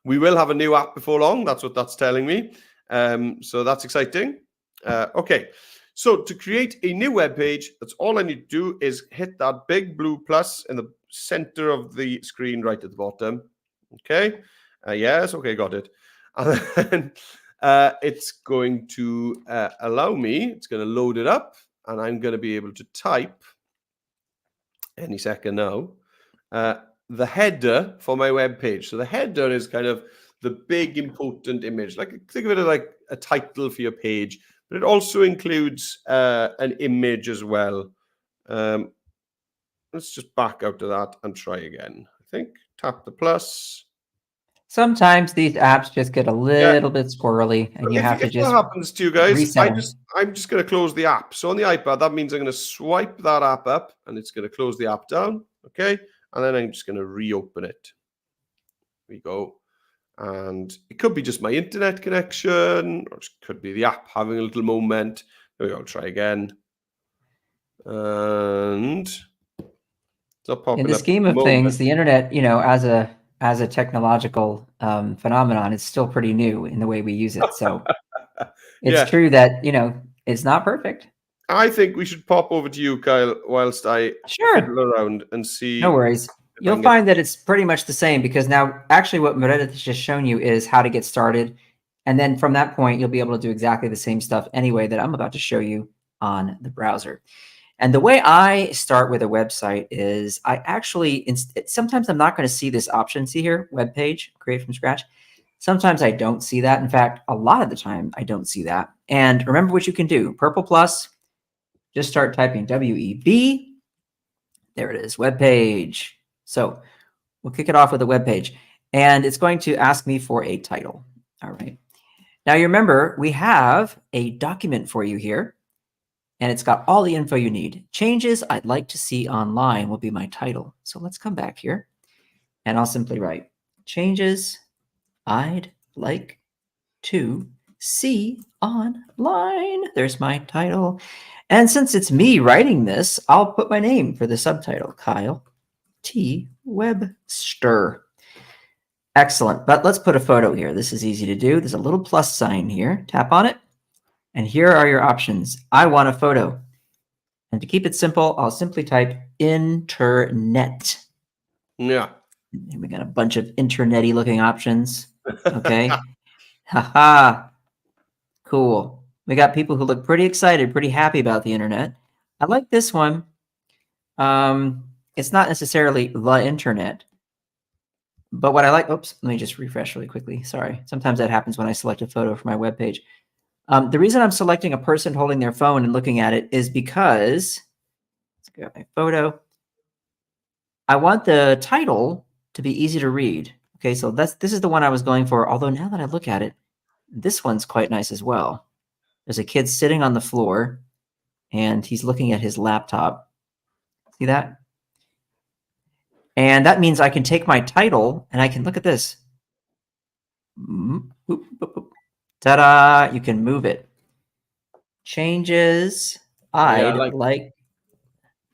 [SPEAKER 2] we will have a new app before long. That's what that's telling me. So that's exciting. Okay, so to create a new web page, that's all I need to do is hit that big blue plus in the center of the screen right at the bottom. Okay, yes, okay, got it. And then it's going to allow me, it's going to load it up, and I'm going to be able to type any second now the header for my web page. So the header is kind of the big important image. Like, think of it as like a title for your page, but it also includes an image as well. Let's just back out to that and try again. I think tap the plus.
[SPEAKER 1] Sometimes these apps just get a little bit squirrely, and you have to just.
[SPEAKER 2] What happens to you guys? I'm just going to close the app. So on the iPad, that means I'm going to swipe that app up, and it's going to close the app down. Okay, and then I'm just going to reopen it. There we go. And it could be just my internet connection, or it could be the app having a little moment. There we go. I'll try again. And it's not popping up.
[SPEAKER 1] In the scheme of things, the internet, you know, as a technological phenomenon, it's still pretty new in the way we use it. So it's true that, you know, it's not perfect.
[SPEAKER 2] I think we should pop over to you, Kyle, whilst I fiddle around and see.
[SPEAKER 1] No worries. You'll find that it's pretty much the same, because now actually what Meredith has just shown you is how to get started. And then from that point, you'll be able to do exactly the same stuff anyway that I'm about to show you on the browser. And the way I start with a website is I actually, sometimes I'm not going to see this option. See here, web page, create from scratch. Sometimes I don't see that. In fact, a lot of the time I don't see that. And remember what you can do. Purple plus, just start typing WEB. There it is, web page. So we'll kick it off with a web page. And it's going to ask me for a title. All right. Now you remember we have a document for you here. And it's got all the info you need. Changes I'd like to see online will be my title. So let's come back here and I'll simply write changes I'd like to see online. There's my title. And since it's me writing this, I'll put my name for the subtitle, Kyle T. Webster. Excellent. But let's put a photo here. This is easy to do. There's a little plus sign here. Tap on it. And here are your options. I want a photo. And to keep it simple, I'll simply type internet.
[SPEAKER 2] Yeah.
[SPEAKER 1] And we got a bunch of internet-y looking options. Okay. Haha. Cool. We got people who look pretty excited, pretty happy about the internet. I like this one. It's not necessarily the internet. But what I like, oops, let me just refresh really quickly. Sorry. Sometimes that happens when I select a photo for my webpage. The reason I'm selecting a person holding their phone and looking at it is because, let's grab my photo. I want the title to be easy to read. Okay, so this is the one I was going for, although now that I look at it, this one's quite nice as well. There's a kid sitting on the floor and he's looking at his laptop. See that? And that means I can take my title and I can look at this. Ta-da! You can move it. Changes I'd like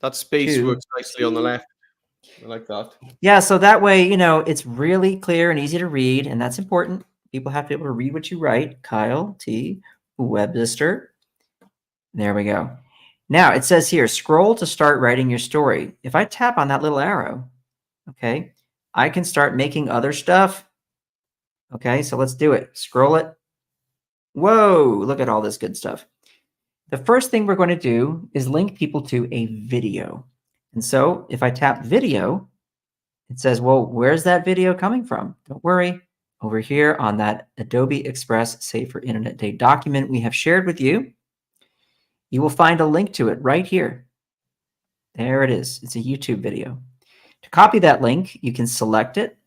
[SPEAKER 2] that space works nicely on the left. I like that.
[SPEAKER 1] Yeah, so that way, you know, it's really clear and easy to read, and that's important. People have to be able to read what you write. Kyle T. Webster. There we go. Now it says here, scroll to start writing your story. If I tap on that little arrow, okay, I can start making other stuff. Okay, so let's do it. Scroll it. Whoa, look at all this good stuff. The first thing we're going to do is link people to a video. And so if I tap video, it says, well, where's that video coming from? Don't worry. Over here on that Adobe Express Save for Internet Day document we have shared with you, you will find a link to it right here. There it is. It's a YouTube video. To copy that link, you can select it.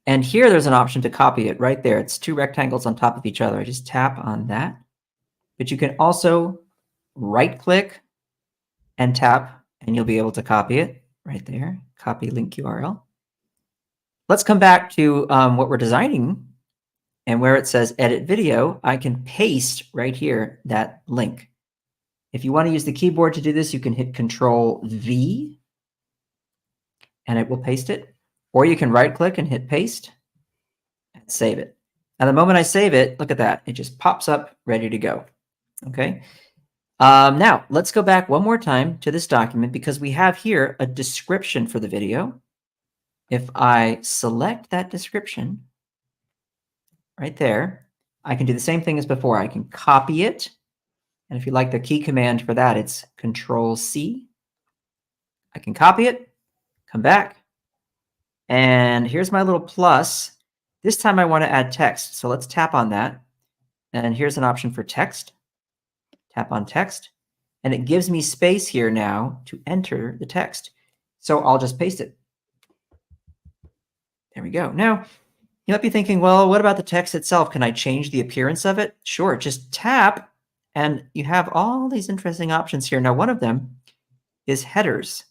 [SPEAKER 1] And here there's an option to copy it right there. It's two rectangles on top of each other. I just tap on that. But you can also right-click and tap, and you'll be able to copy it right there. Copy link URL. Let's come back to what we're designing. And where it says edit video, I can paste right here that link. If you want to use the keyboard to do this, you can hit Control V and it will paste it. Or you can right click and hit paste and save it. Now, the moment I save it, look at that. It just pops up ready to go. Okay. Now, let's go back one more time to this document because we have here a description for the video. If I select that description right there, I can do the same thing as before. I can copy it. And if you like the key command for that, it's Control C. I can copy it, come back, and here's my little plus. This time I want to add text. So let's tap on that. And here's an option for text. Tap on text. And it gives me space here now to enter the text. So I'll just paste it. There we go. Now, you might be thinking, well, what about the text itself? Can I change the appearance of it? Sure, just tap, and you have all these interesting options here. Now, one of them is headers.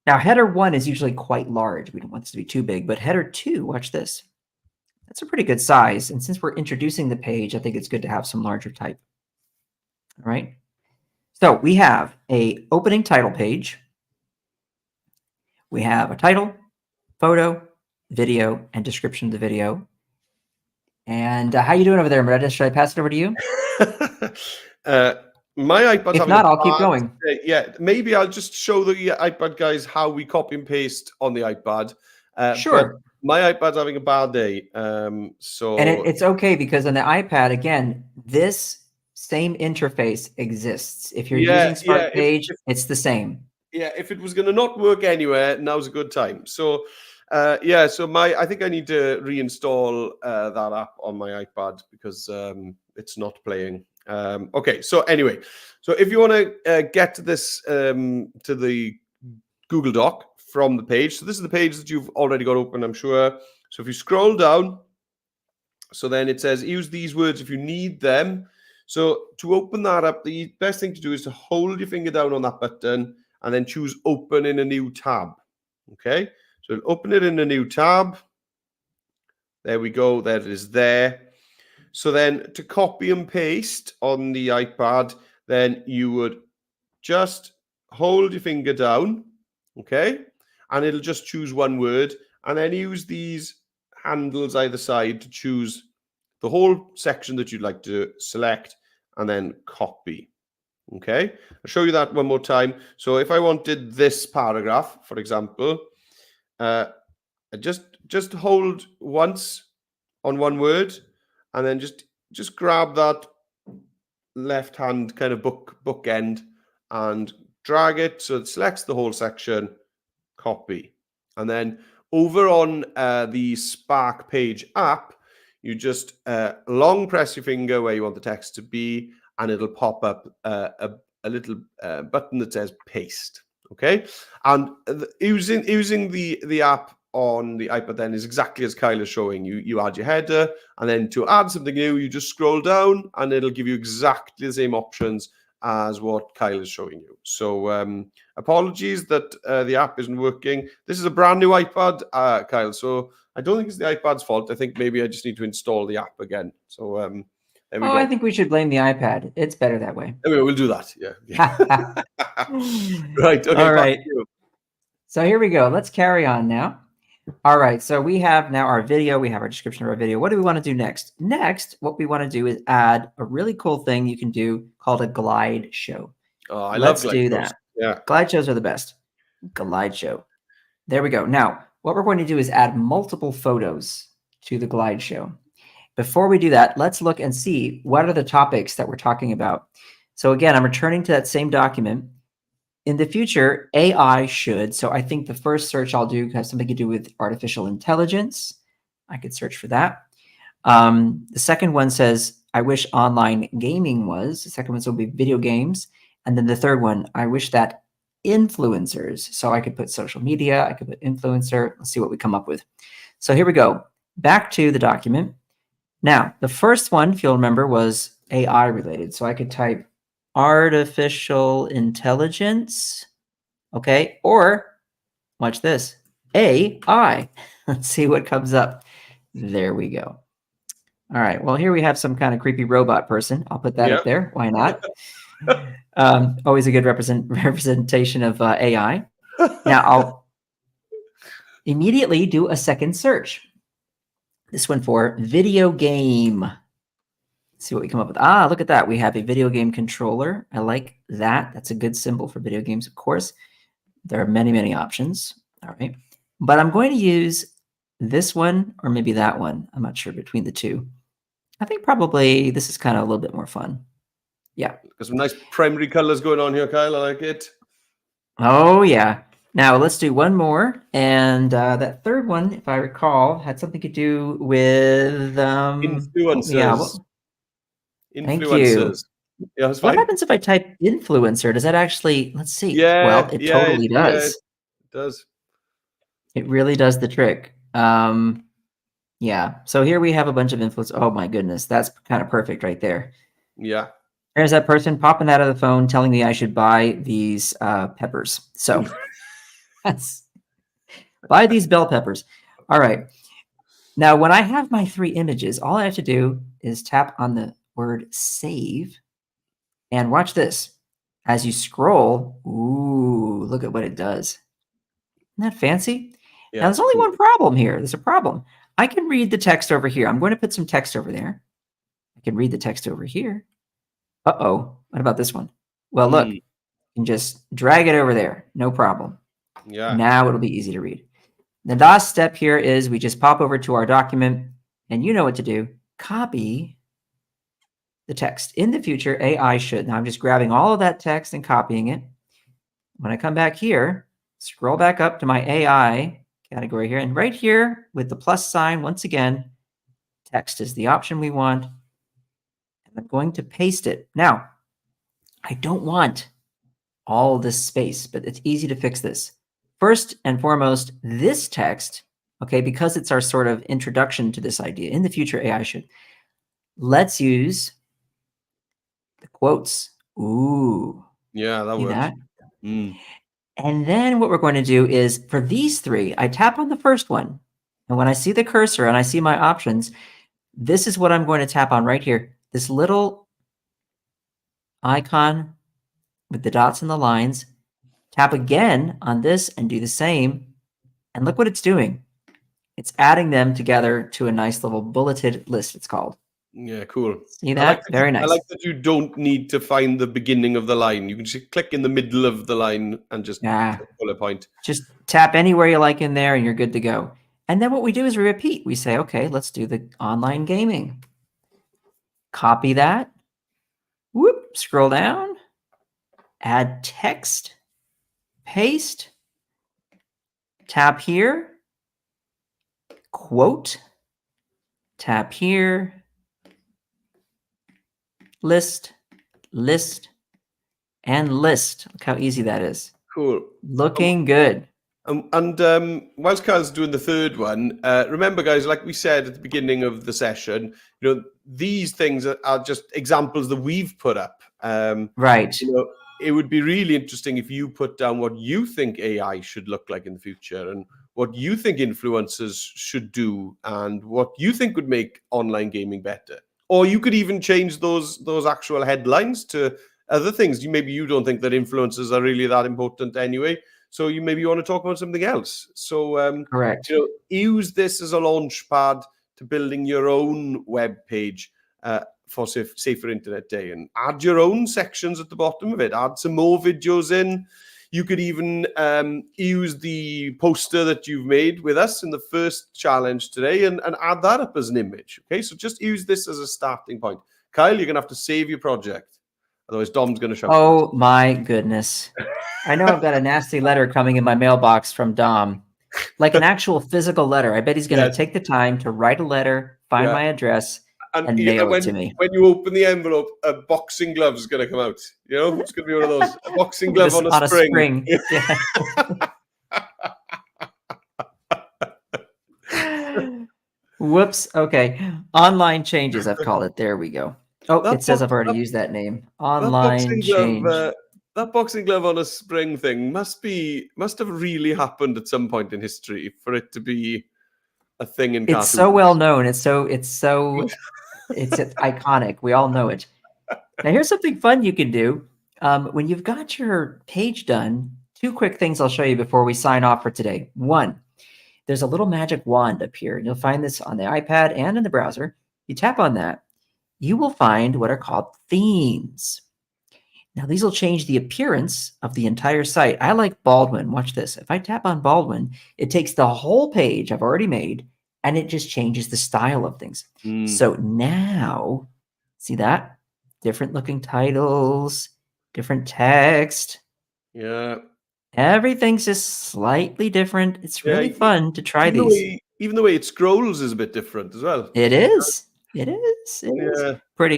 [SPEAKER 1] Now, header 1 is usually quite large. We don't want this to be too big, but header 2, watch this. That's a pretty good size. And since we're introducing the page, I think it's good to have some larger type. All right. So we have a opening title page. We have a title, photo, video, and description of the video. And how you doing over there, Meredith? Should I pass it over to you?
[SPEAKER 2] My iPad.
[SPEAKER 1] If not, I'll keep going.
[SPEAKER 2] Yeah, maybe I'll just show the iPad guys how we copy and paste on the iPad.
[SPEAKER 1] Sure.
[SPEAKER 2] My iPad's having a bad day. So
[SPEAKER 1] and it's okay because on the iPad, again, this same interface exists. If you're
[SPEAKER 2] Yeah,
[SPEAKER 1] using
[SPEAKER 2] yeah.
[SPEAKER 1] Smart Page, it's the same.
[SPEAKER 2] Yeah, if it was going to not work anywhere, now's a good time. So, yeah, so I think I need to reinstall that app on my iPad because it's not playing. Okay, so anyway, so if you want to get to this to the Google Doc from the page, so this is the page that you've already got open, I'm sure. So if you scroll down, so then it says use these words if you need them. So to open that up, the best thing to do is to hold your finger down on that button and then choose open in a new tab. Okay, so open it in a new tab. There we go. There it is there. So then to copy and paste on the iPad, then you would just hold your finger down, okay? And it'll just choose one word and then use these handles either side to choose the whole section that you'd like to select and then copy. Okay, I'll show you that one more time. So if I wanted this paragraph, for example, I just hold once on one word and then just grab that left hand kind of bookend and drag it so it selects the whole section, copy. And then over on the Spark Page app, you just long press your finger where you want the text to be, and it'll pop up a little button that says paste. Okay, and using the app on the iPad then is exactly as Kyle is showing you. You add your header, and then to add something new, you just scroll down, and it'll give you exactly the same options as what Kyle is showing you. So apologies that the app isn't working. This is a brand new iPad, Kyle. So I don't think it's the iPad's fault. I think maybe I just need to install the app again. So there we go.
[SPEAKER 1] I think we should blame the iPad. It's better that way.
[SPEAKER 2] Anyway, we'll do that. Yeah. Right. Okay.
[SPEAKER 1] All right. So here we go. Let's carry on now. All right. So we have now our video. We have our description of our video. What do we want to do next? Next, what we want to do is add a really cool thing you can do called a glide show.
[SPEAKER 2] Oh, I
[SPEAKER 1] Let's
[SPEAKER 2] love
[SPEAKER 1] do
[SPEAKER 2] glide shows.
[SPEAKER 1] that.
[SPEAKER 2] Yeah.
[SPEAKER 1] Glide shows are the best. Glide show. There we go. Now, what we're going to do is add multiple photos to the glide show. Before we do that, let's look and see what are the topics that we're talking about. So again, I'm returning to that same document. In the future, AI should, so I think the first search I'll do has something to do with artificial intelligence. I could search for that. The second one says, I wish online gaming was. The second one will be video games. And then the third one, I wish that influencers. So I could put social media, I could put influencer. Let's see what we come up with. So here we go. Back to the document. Now, the first one, if you'll remember, was AI related. So I could type artificial intelligence, okay? Or, watch this, AI. Let's see what comes up. There we go. All right, well, here we have some kind of creepy robot person. I'll put that up there. Why not? Always a good representation of AI. Now, I'll immediately do a second search. This one for video game. Let's see what we come up with. Ah, look at that. We have a video game controller. I like that. That's a good symbol for video games, of course. There are many, many options. All right. But I'm going to use this one or maybe that one. I'm not sure between the two. I think probably this is kind of a little bit more fun. Yeah.
[SPEAKER 2] Got some nice primary colors going on here, Kyle. I like it.
[SPEAKER 1] Oh, yeah. Now let's do one more. And that third one, if I recall, had something to do with
[SPEAKER 2] influencers.
[SPEAKER 1] Yeah. Thank you.
[SPEAKER 2] Yeah, that's
[SPEAKER 1] What
[SPEAKER 2] fine.
[SPEAKER 1] happens if I type influencer? Does that actually, let's see.
[SPEAKER 2] Yeah,
[SPEAKER 1] Well, it totally does.
[SPEAKER 2] Yeah, it does.
[SPEAKER 1] It really does the trick. Yeah. So here we have a bunch of influencers. Oh my goodness. That's kind of perfect right there.
[SPEAKER 2] Yeah.
[SPEAKER 1] There's that person popping out of the phone telling me I should buy these peppers. So that's buy these bell peppers. All right. Now, when I have my 3 images, all I have to do is tap on the word save. And watch this. As you scroll, ooh, look at what it does. Isn't that fancy?
[SPEAKER 2] Yeah,
[SPEAKER 1] now, there's only one problem here. There's a problem. I can read the text over here. I'm going to put some text over there. I can read the text over here. Uh-oh. What about this one? Well, look. You can just drag it over there. No problem.
[SPEAKER 2] Yeah.
[SPEAKER 1] Now it'll be easy to read. The last step here is we just pop over to our document, and you know what to do. Copy the text. In the future, AI should. Now I'm just grabbing all of that text and copying it. When I come back here, scroll back up to my AI category here, and right here with the plus sign, once again, text is the option we want. And I'm going to paste it. Now, I don't want all this space, but it's easy to fix this. First and foremost, this text, okay, because it's our sort of introduction to this idea, in the future AI should, let's use the quotes. Ooh,
[SPEAKER 2] Yeah, that
[SPEAKER 1] see
[SPEAKER 2] works.
[SPEAKER 1] that?
[SPEAKER 2] Mm.
[SPEAKER 1] And then what we're going to do is, for these three, I tap on the first one. And when I see the cursor and I see my options, this is what I'm going to tap on right here. This little icon with the dots and the lines. Tap again on this and do the same. And look what it's doing. It's adding them together to a nice little bulleted list, it's called.
[SPEAKER 2] Yeah, cool.
[SPEAKER 1] See that? Very
[SPEAKER 2] I
[SPEAKER 1] nice.
[SPEAKER 2] like that you don't need to find the beginning of the line. You can just click in the middle of the line and just
[SPEAKER 1] Yeah.
[SPEAKER 2] bullet point.
[SPEAKER 1] Just tap anywhere you like in there and you're good to go. And then what we do is we repeat. We say, okay, let's do the online gaming. Copy that. Whoop, scroll down. Add text. Paste. Tap here. Quote. Tap here. List, list, and list. Look how easy that is.
[SPEAKER 2] Cool.
[SPEAKER 1] Looking good.
[SPEAKER 2] Whilst Kyle's doing the third one, remember, guys, like we said at the beginning of the session, these things are just examples that we've put up.
[SPEAKER 1] Right.
[SPEAKER 2] It would be really interesting if you put down what you think AI should look like in the future and what you think influencers should do and what you think would make online gaming better. Or you could even change those actual headlines to other things. Maybe you don't think that influencers are really that important anyway. So you maybe want to talk about something else. So
[SPEAKER 1] Correct.
[SPEAKER 2] Use this as a launch pad to building your own web page for Safer Internet Day, and add your own sections at the bottom of it. Add some more videos in. You could even use the poster that you've made with us in the first challenge today and add that up as an image. Okay, so just use this as a starting point. Kyle, you're going to have to save your project. Otherwise, Dom's going to shout.
[SPEAKER 1] Oh, my goodness. I know I've got a nasty letter coming in my mailbox from Dom, like an actual physical letter. I bet he's going to take the time to write a letter, find my address, and mail it to me.
[SPEAKER 2] When you open the envelope, a boxing glove is going to come out. It's going to be one of those. A boxing glove on a spring.
[SPEAKER 1] Yeah. Whoops. Okay. Online changes, I've called it. There we go. Oh, it says I've already used that name. Online change.
[SPEAKER 2] That boxing glove on a spring thing must have really happened at some point in history for it to be a thing in cartoons.
[SPEAKER 1] It's so well known. It's iconic. We all know it. Now, here's something fun you can do. When you've got your page done, 2 quick things I'll show you before we sign off for today. 1, there's a little magic wand up here, and you'll find this on the iPad and in the browser. You tap on that, you will find what are called themes. Now, these will change the appearance of the entire site. I like Baldwin. Watch this. If I tap on Baldwin, it takes the whole page I've already made, and it just changes the style of things. So now, see that? Different looking titles, different text.
[SPEAKER 2] Yeah.
[SPEAKER 1] Everything's just slightly different. It's really fun to try these.
[SPEAKER 2] Even the way it scrolls is a bit different as well.
[SPEAKER 1] It is. It is. It is pretty.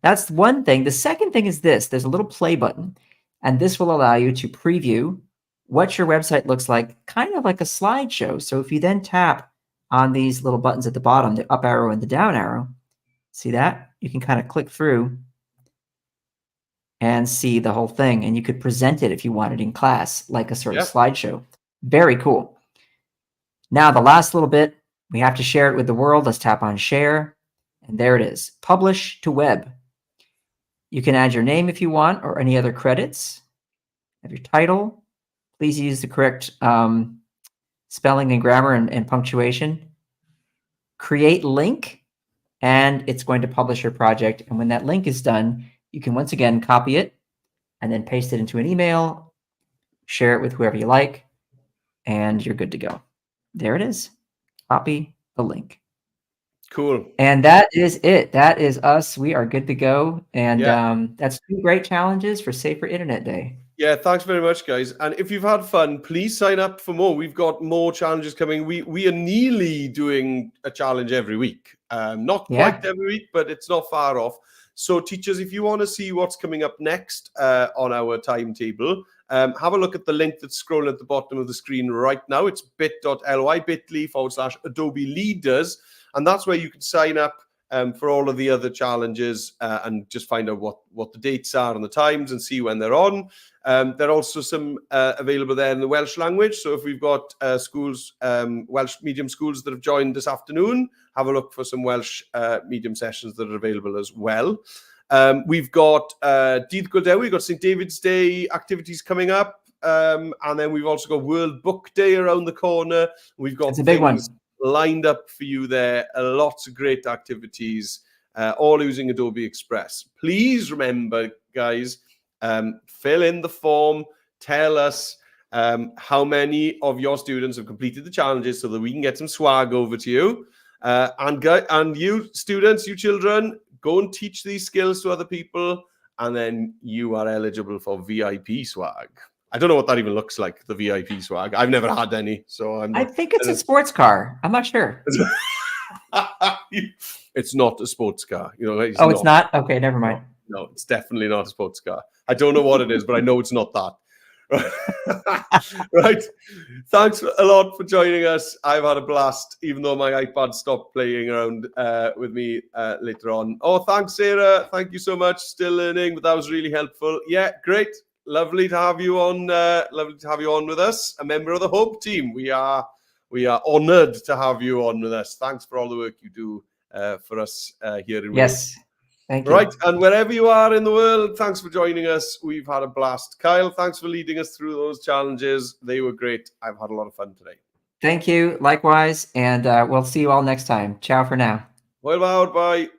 [SPEAKER 1] That's one thing. The second thing is this. There's a little play button, and this will allow you to preview what your website looks like, kind of like a slideshow. So if you then tap on these little buttons at the bottom, the up arrow and the down arrow, see that? You can kind of click through and see the whole thing, and you could present it if you wanted in class, like a sort of slideshow. Very cool. Now, the last little bit, we have to share it with the world. Let's tap on share, and there it is. Publish to web. You can add your name if you want, or any other credits. Have your title. Please use the correct spelling and grammar and punctuation. Create link, and it's going to publish your project. And when that link is done, you can once again copy it and then paste it into an email, share it with whoever you like, and you're good to go. There it is. Copy the link.
[SPEAKER 2] Cool.
[SPEAKER 1] And that is it. That is us. We are good to go. And
[SPEAKER 2] Yeah.
[SPEAKER 1] that's 2 great challenges for Safer Internet Day.
[SPEAKER 2] Yeah, thanks very much, guys. And if you've had fun, please sign up for more. We've got more challenges coming. We are nearly doing a challenge every week. Not
[SPEAKER 1] Yeah.
[SPEAKER 2] quite every week, but it's not far off. So, teachers, if you want to see what's coming up next on our timetable, have a look at the link that's scrolling at the bottom of the screen right now. It's bit.ly/Adobe Leaders. And that's where you can sign up for all of the other challenges and just find out what the dates are and the times and see when they're on. There are also some available there in the Welsh language. So if we've got schools, Welsh medium schools that have joined this afternoon, have a look for some Welsh medium sessions that are available as well. We've got Dydd Gwyl, we've got St. David's Day activities coming up. And then we've also got World Book Day around the corner. We've got
[SPEAKER 1] It's a big one.
[SPEAKER 2] lined up for you there. Lots of great activities, all using Adobe Express. Please remember, guys, fill in the form. Tell us how many of your students have completed the challenges so that we can get some swag over to you. And you students, you children, go and teach these skills to other people, and then you are eligible for VIP swag. I don't know what that even looks like, the VIP swag. I've never had any, so
[SPEAKER 1] I think it's a sports car. I'm not sure.
[SPEAKER 2] It's not a sports car. You know,
[SPEAKER 1] it's not? Okay, never mind.
[SPEAKER 2] No, it's definitely not a sports car. I don't know what it is, but I know it's not that. Right. Thanks a lot for joining us. I've had a blast, even though my iPad stopped playing around with me later on. Oh, thanks, Sarah. Thank you so much. Still learning, but that was really helpful. Yeah, great. Lovely to have you on. Lovely to have you on with us, a member of the Hope team. We are honoured to have you on with us. Thanks for all the work you do for us here in Wales.
[SPEAKER 1] Yes, thank you.
[SPEAKER 2] Right, and wherever you are in the world, thanks for joining us. We've had a blast. Kyle, thanks for leading us through those challenges. They were great. I've had a lot of fun today.
[SPEAKER 1] Thank you. Likewise, and we'll see you all next time. Ciao for now.
[SPEAKER 2] Well, bye.